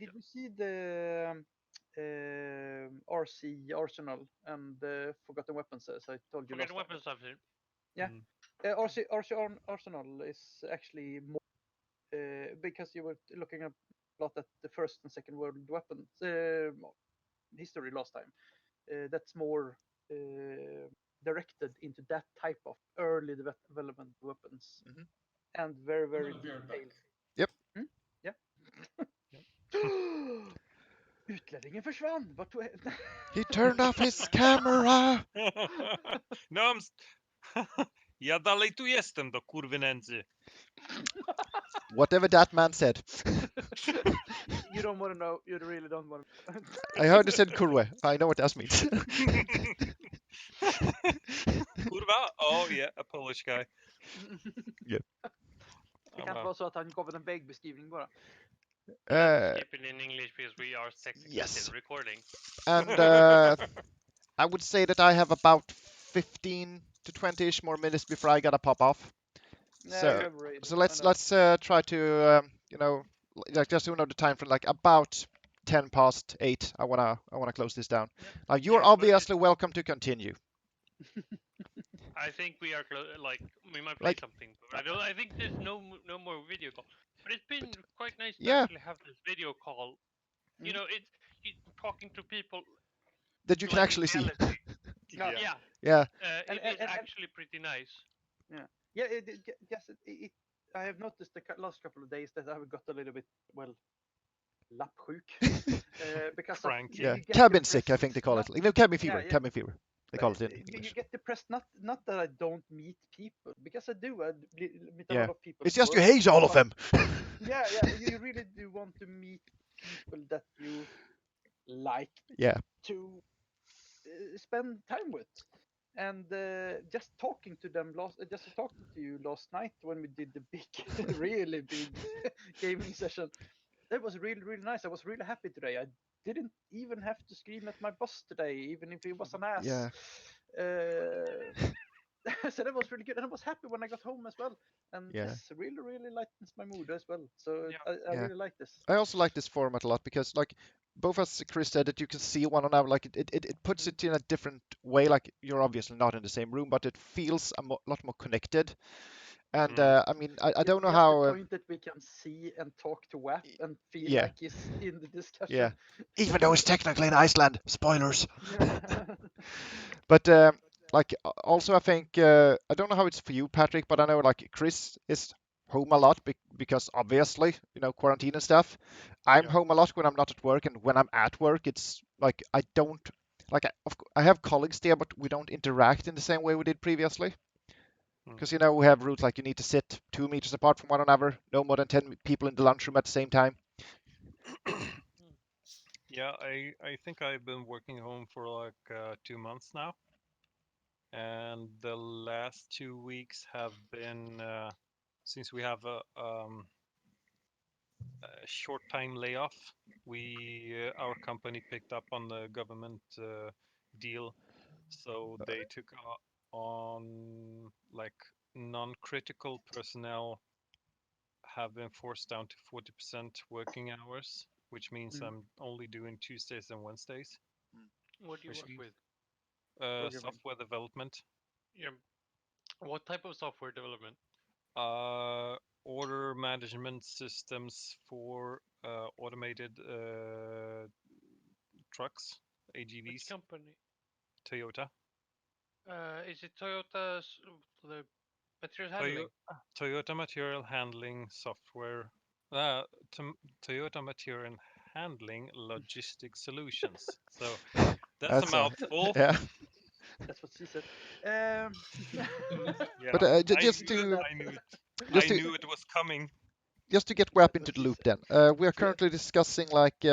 Did you see the RC Arsenal and the Forgotten Weapons, as I told you? Forgotten Weapons stuff. Yeah, RC Arsenal is actually more because you were looking a lot at the First and Second World Weapons history last time. That's more directed into that type of early development weapons, and very detailed. Yep. Yeah. Utlänningen försvann. Vart tog He turned off his camera. No, Ja dalej tu jestem do kurwy nędzy. Whatever that man said. You don't want to know. You really don't want to. I heard you said kurwa. I know what that means. Kurwa? Oh yeah, a Polish guy. Det kan inte vara så att han gav en vägbeskrivning bara. Let's skip it in English because we are technically Yes. still recording. And I would say that I have about 15 to 20ish more minutes before I gotta pop off. Yeah, So let's try to like just to know the time frame, like about 10 past 8. I wanna close this down. Now you're obviously welcome to continue. I think we are like we might play something. But I think there's no more video call. But it's been quite nice to actually have this video call. You know, it's talking to people that you can like actually see. Yeah. It's actually pretty nice. Yeah. I have noticed the last couple of days that I've got a little bit lappsjuk. Because Frank. Cabin sick, I think they call it. No, cabin fever. Cabin fever. They call it in English. You get depressed, not that I don't meet people, because I do. I meet a lot of people. It's just you hate all of them. Yeah. You really do want to meet people that you like to spend time with. And just talking to you last night when we did the big, really big gaming session, that was really, really nice. I was really happy today. I didn't even have to scream at my boss today, even if he was an ass. Yeah. So that was really good, and I was happy when I got home as well. And this really, really lightens my mood as well. So I really like this. I also like this format a lot because, like, both as Chris said, that you can see one another. Like it puts it in a different way. Like you're obviously not in the same room, but it feels a lot more connected. And I mean, I don't know how. The point that we can see and talk to Wap and feel like he's in the discussion. Yeah. Even though it's technically in Iceland. Spoilers. But like also I think I don't know how it's for you, Patrick, but I know like Chris is home a lot because obviously quarantine and stuff. I'm home a lot when I'm not at work, and when I'm at work, it's like I don't like I have colleagues there, but we don't interact in the same way we did previously. Because we have rules like you need to sit 2 meters apart from one another, no more than 10 people in the lunchroom at the same time. Yeah, I think I've been working home for like 2 months now, and the last 2 weeks have been since we have a short time layoff. Our company picked up on the government deal, so they took on like non-critical personnel have been forced down to 40% working hours, which means I'm only doing Tuesdays and Wednesdays. What do you work with? Software development. Yeah. What type of software development? Order management systems for automated trucks, AGVs. Which company? Toyota. Is it Toyota's the material handling? Toyota Material Handling Software. Toyota Material Handling Logistics Solutions. So that's a mouthful. Yeah. That's what she said. But just I knew it was coming. Just to get Wap into the loop, then we are currently discussing like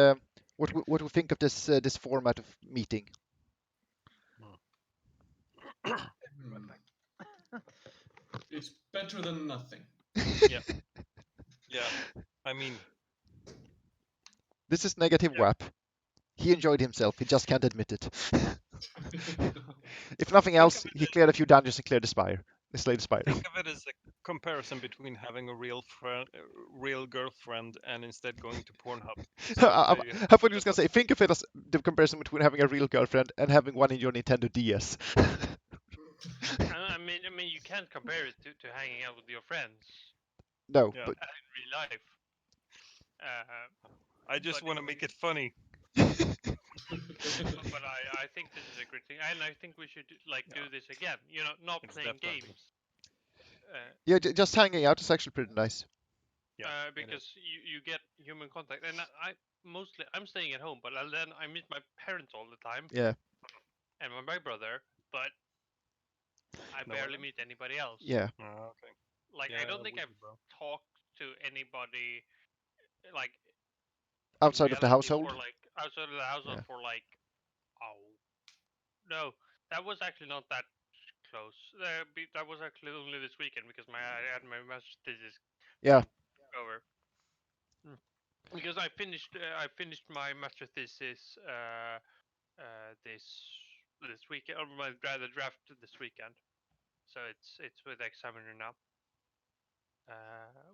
what we think of this format of meeting. It's better than nothing. Yeah. I mean, this is negative Wap. He enjoyed himself. He just can't admit it. If nothing else, he cleared a few dungeons and cleared the spire. Slayed the spire. Think of it as a comparison between having a real girlfriend and instead going to Pornhub. So I thought you were gonna say, think of it as the comparison between having a real girlfriend and having one in your Nintendo DS. I mean, you can't compare it to hanging out with your friends. No, but in real life. I just want to make it funny. But I think this is a great thing, and I think we should do this again. Not playing games. Yeah, just hanging out is actually pretty nice. Because you get human contact, and I'm staying at home, but then I meet my parents all the time. Yeah. And my brother, but I No, barely meet anybody else. Yeah. Okay. Like Yeah, I don't think with I've you, bro. talked to anybody like in Outside of the reality household. for like outside of the household Yeah. for like no, that was actually not that close. That was actually only this weekend because I had my master's thesis Yeah. over. Because I finished my master thesis this weekend, or my rather draft this weekend. So it's with examiner now,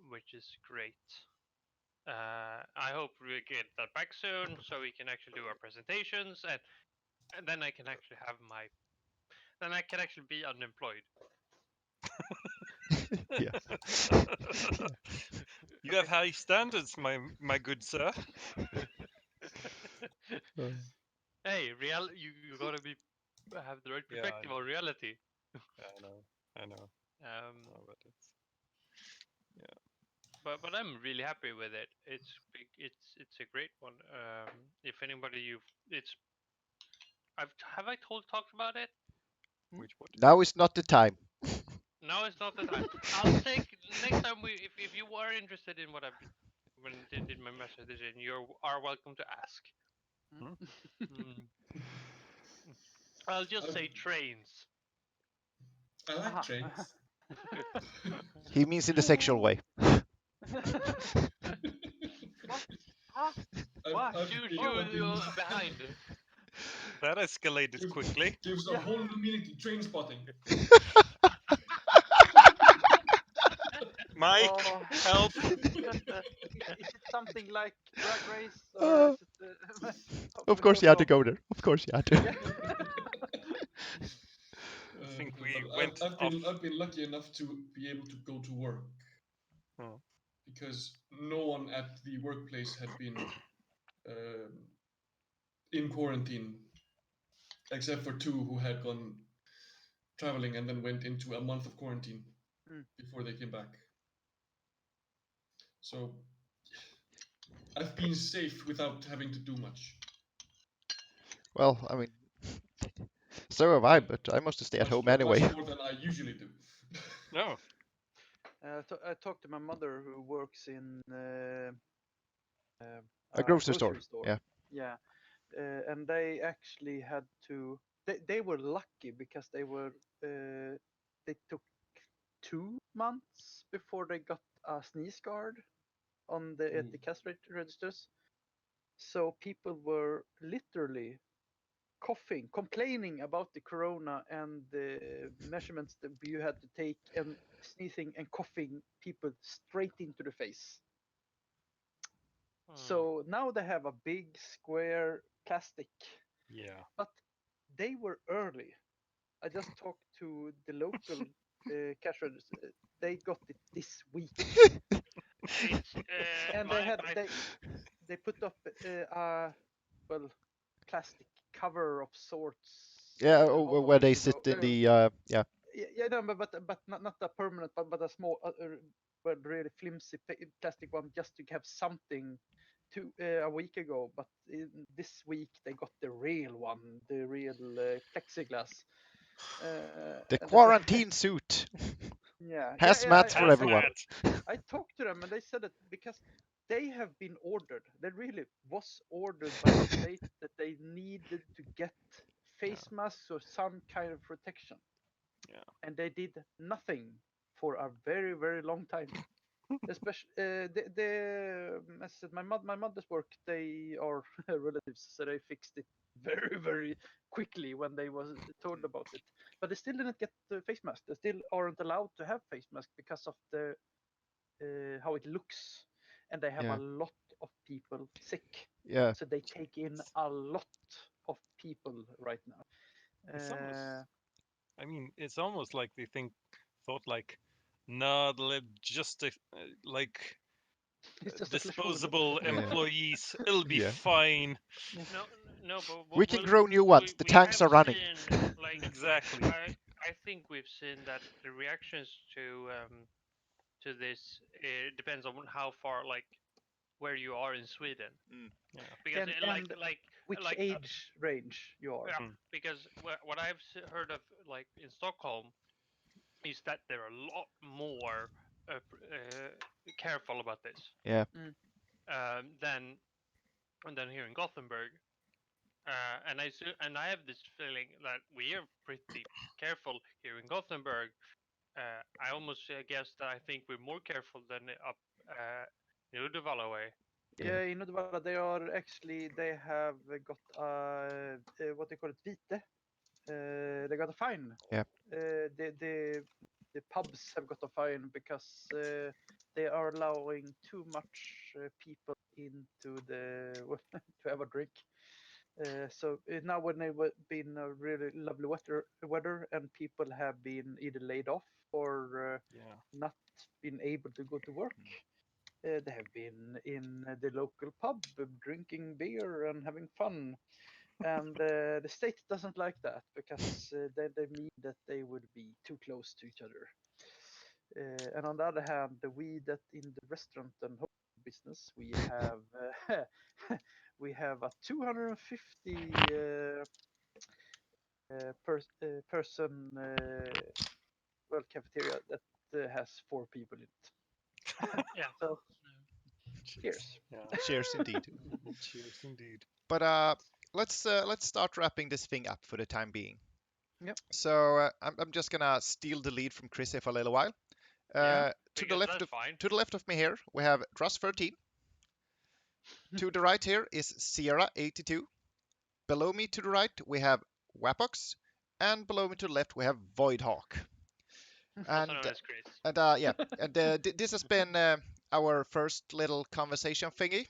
which is great. I hope we get that back soon so we can actually do our presentations and then I can actually be unemployed. Yeah. You have high standards, my good sir. Hey, you gotta have the right Yeah, I perspective know. on reality. I know. No, but it's But I'm really happy with it. It's big. It's a great one. If anybody have I talked about it? which what? Now is not the time. No, it's not the time. I'll take next time if you are interested in what I've when did my master decision, you are welcome to ask. Mm. I'll just say trains. I like trains. He means in the sexual way. What? Huh? Why? Shoot behind. That escalated quickly. Gives a Yeah. whole new meaning to train spotting. Mike, Oh. help! Is it something like Drag Race or is it? Of course you had to go there. Of course you had to. I think we But went I've been lucky enough to be able to go to work because no one at the workplace had been in quarantine except for 2 who had gone traveling and then went into a month of quarantine before they came back. So I've been safe without having to do much. Well, I mean, so have I, but I must stay at home anyway. Much more than I usually do. No. I talked to my mother who works in A grocery store. Yeah. Yeah, and they actually had to. They were lucky because they took 2 months before they got a sneeze guard at the cash registers. So people were literally coughing, complaining about the corona and the measurements that you had to take, and sneezing and coughing people straight into the face. So now they have a big square plastic. Yeah. But they were early. I just talked to the local cash register. They got it this week. And they put up well, plastic cover of sorts. Yeah, a where they week sit ago. in the yeah. Yeah, no, but not a permanent, but a small, but really flimsy plastic one, just to have something. A week ago, but this week they got the real one, the real plexiglass. The And quarantine suit. yeah, Hazmat for everyone. I talked to them and they said that because they have been ordered, they really was ordered by the state that they needed to get face masks or some kind of protection. Yeah. And they did nothing for a very, very long time. Especially as I said, my mother's work, they are relatives, so they fixed it very, very quickly when they was told about it. But they still didn't get the face mask. They still aren't allowed to have face mask because of the how it looks, and they have a lot of people sick. Yeah. So they take in a lot of people right now. It's almost, I mean, it's almost like they thought like, nah, just like disposable employees. It'll be fine. No, but we can grow new ones. The tanks are running. Like, exactly. I think we've seen that the reactions to this depends on how far, like, where you are in Sweden. Yeah. Because which age range you are. Yeah, because what I've heard of, like in Stockholm, is that they're a lot more careful about this. Yeah. Than here in Gothenburg. And I have this feeling that we are pretty careful here in Gothenburg. I almost guess that I think we're more careful than up in Uddevalla way. Yeah, in Uddevalla they have got what they call it, vite. They got a fine. Yeah. The pubs have got a fine because they are allowing too much people into to have a drink. So now when they've been a really lovely weather and people have been either laid off or not been able to go to work, they have been in the local pub drinking beer and having fun. And the state doesn't like that because then they mean that they would be too close to each other. And on the other hand, we that in the restaurant and hotel business, we have we have a 250 person cafeteria that has 4 people in it. Yeah. So cheers. Yeah. Cheers indeed. Cheers indeed. But let's start wrapping this thing up for the time being. Yep. So I'm just gonna steal the lead from Chris here for a little while. To the left of me here we have Russ 13. To the right here is Sierra 82. Below me to the right we have Wapox, and below me to the left we have Voidhawk. And yeah, and this has been our first little conversation thingy.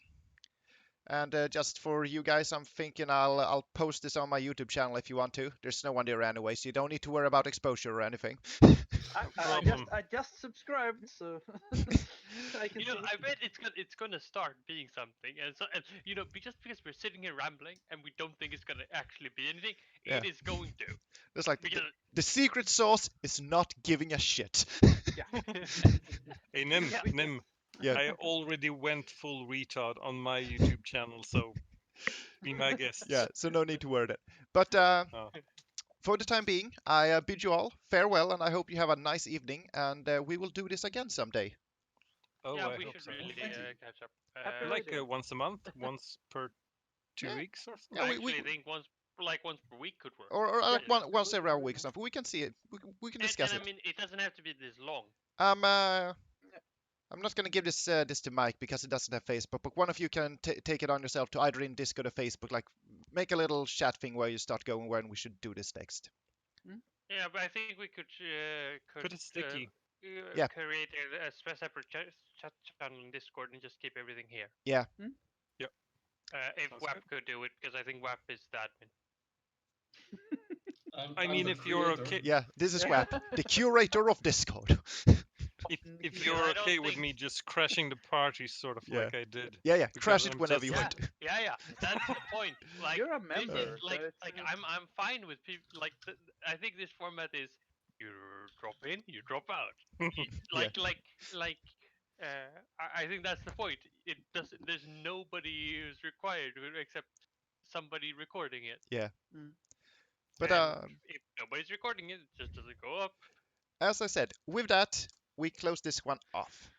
And just for you guys, I'm thinking I'll post this on my YouTube channel if you want to. There's no one there anyway, so you don't need to worry about exposure or anything. I just subscribed, so I can. I bet it's gonna start being something, and just because we're sitting here rambling and we don't think it's gonna actually be anything, it is going to. It's like the secret sauce is not giving a shit. Hey Nim. Yeah. I already went full retard on my YouTube channel, so be my guest. Yeah, so no need to worry that. But for the time being, I bid you all farewell, and I hope you have a nice evening, and we will do this again someday. Oh, yeah, I we hope should so. really catch up. Like once a month, once per 2 weeks or something. Yeah, I actually think once per week could work. Or like once every other week or something. We can see it. We can discuss it. I mean, it doesn't have to be this long. I'm not going to give this to Mike because it doesn't have Facebook, but one of you can take it on yourself to either in Discord or Facebook, like make a little chat thing where you start going when we should do this next. Yeah, but I think we could put it sticky. Create a separate chat channel in Discord and just keep everything here. Yeah. Yep. If WAP could do it, because I think WAP is the admin. I mean, if you're okay. Yeah, this is WAP, the curator of Discord. If you're okay with me just crashing the party, sort of like I did. Yeah, crash it whenever you want. Yeah, that's the point. Like you're a member. I'm fine with people. Like I think this format is you drop in, you drop out. I think that's the point. It doesn't. There's nobody who's required except somebody recording it. Yeah. But if nobody's recording it, it just doesn't go up. As I said, with that, we close this one off.